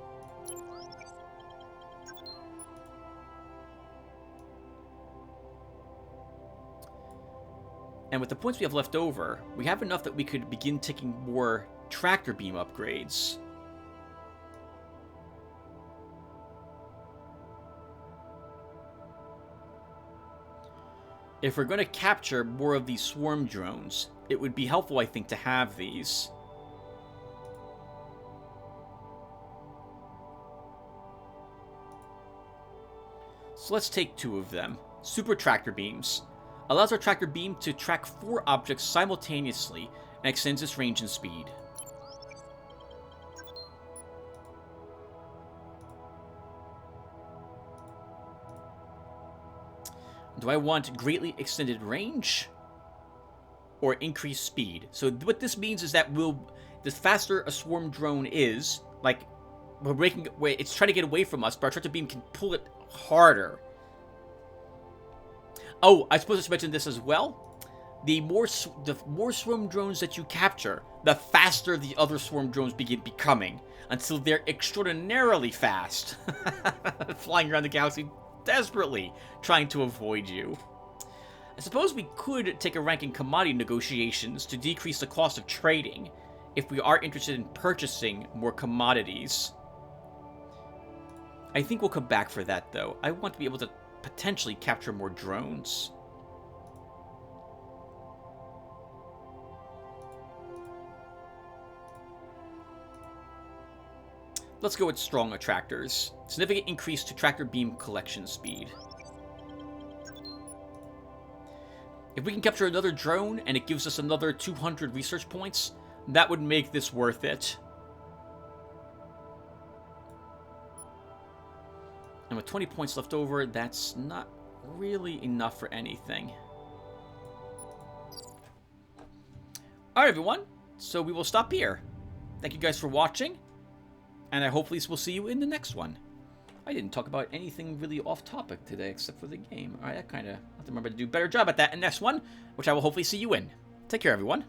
Speaker 1: And with the points we have left over, we have enough that we could begin taking more tractor beam upgrades. If we're going to capture more of these swarm drones, it would be helpful, I think, to have these. So let's take 2 of them. Super tractor beams. Allows our tractor beam to track 4 objects simultaneously and extends its range and speed. Do I want greatly extended range or increased speed? So what this means is that the faster a swarm drone is, like it's trying to get away from us, but our tractor beam can pull it harder. Oh, I suppose I should mention this as well. The more swarm drones that you capture, the faster the other swarm drones begin becoming, until they're extraordinarily fast, flying around the galaxy desperately trying to avoid you. I suppose we could take a rank in commodity negotiations to decrease the cost of trading if we are interested in purchasing more commodities. I think we'll come back for that, though. I want to be able to potentially capture more drones. Let's go with strong attractors. Significant increase to tractor beam collection speed. If we can capture another drone and it gives us another 200 research points, that would make this worth it. And with 20 points left over, that's not really enough for anything. Alright, everyone. So we will stop here. Thank you guys for watching. And I hopefully will see you in the next one. I didn't talk about anything really off topic today except for the game. Alright, I kind of have to remember to do a better job at that in the next one, which I will hopefully see you in. Take care, everyone.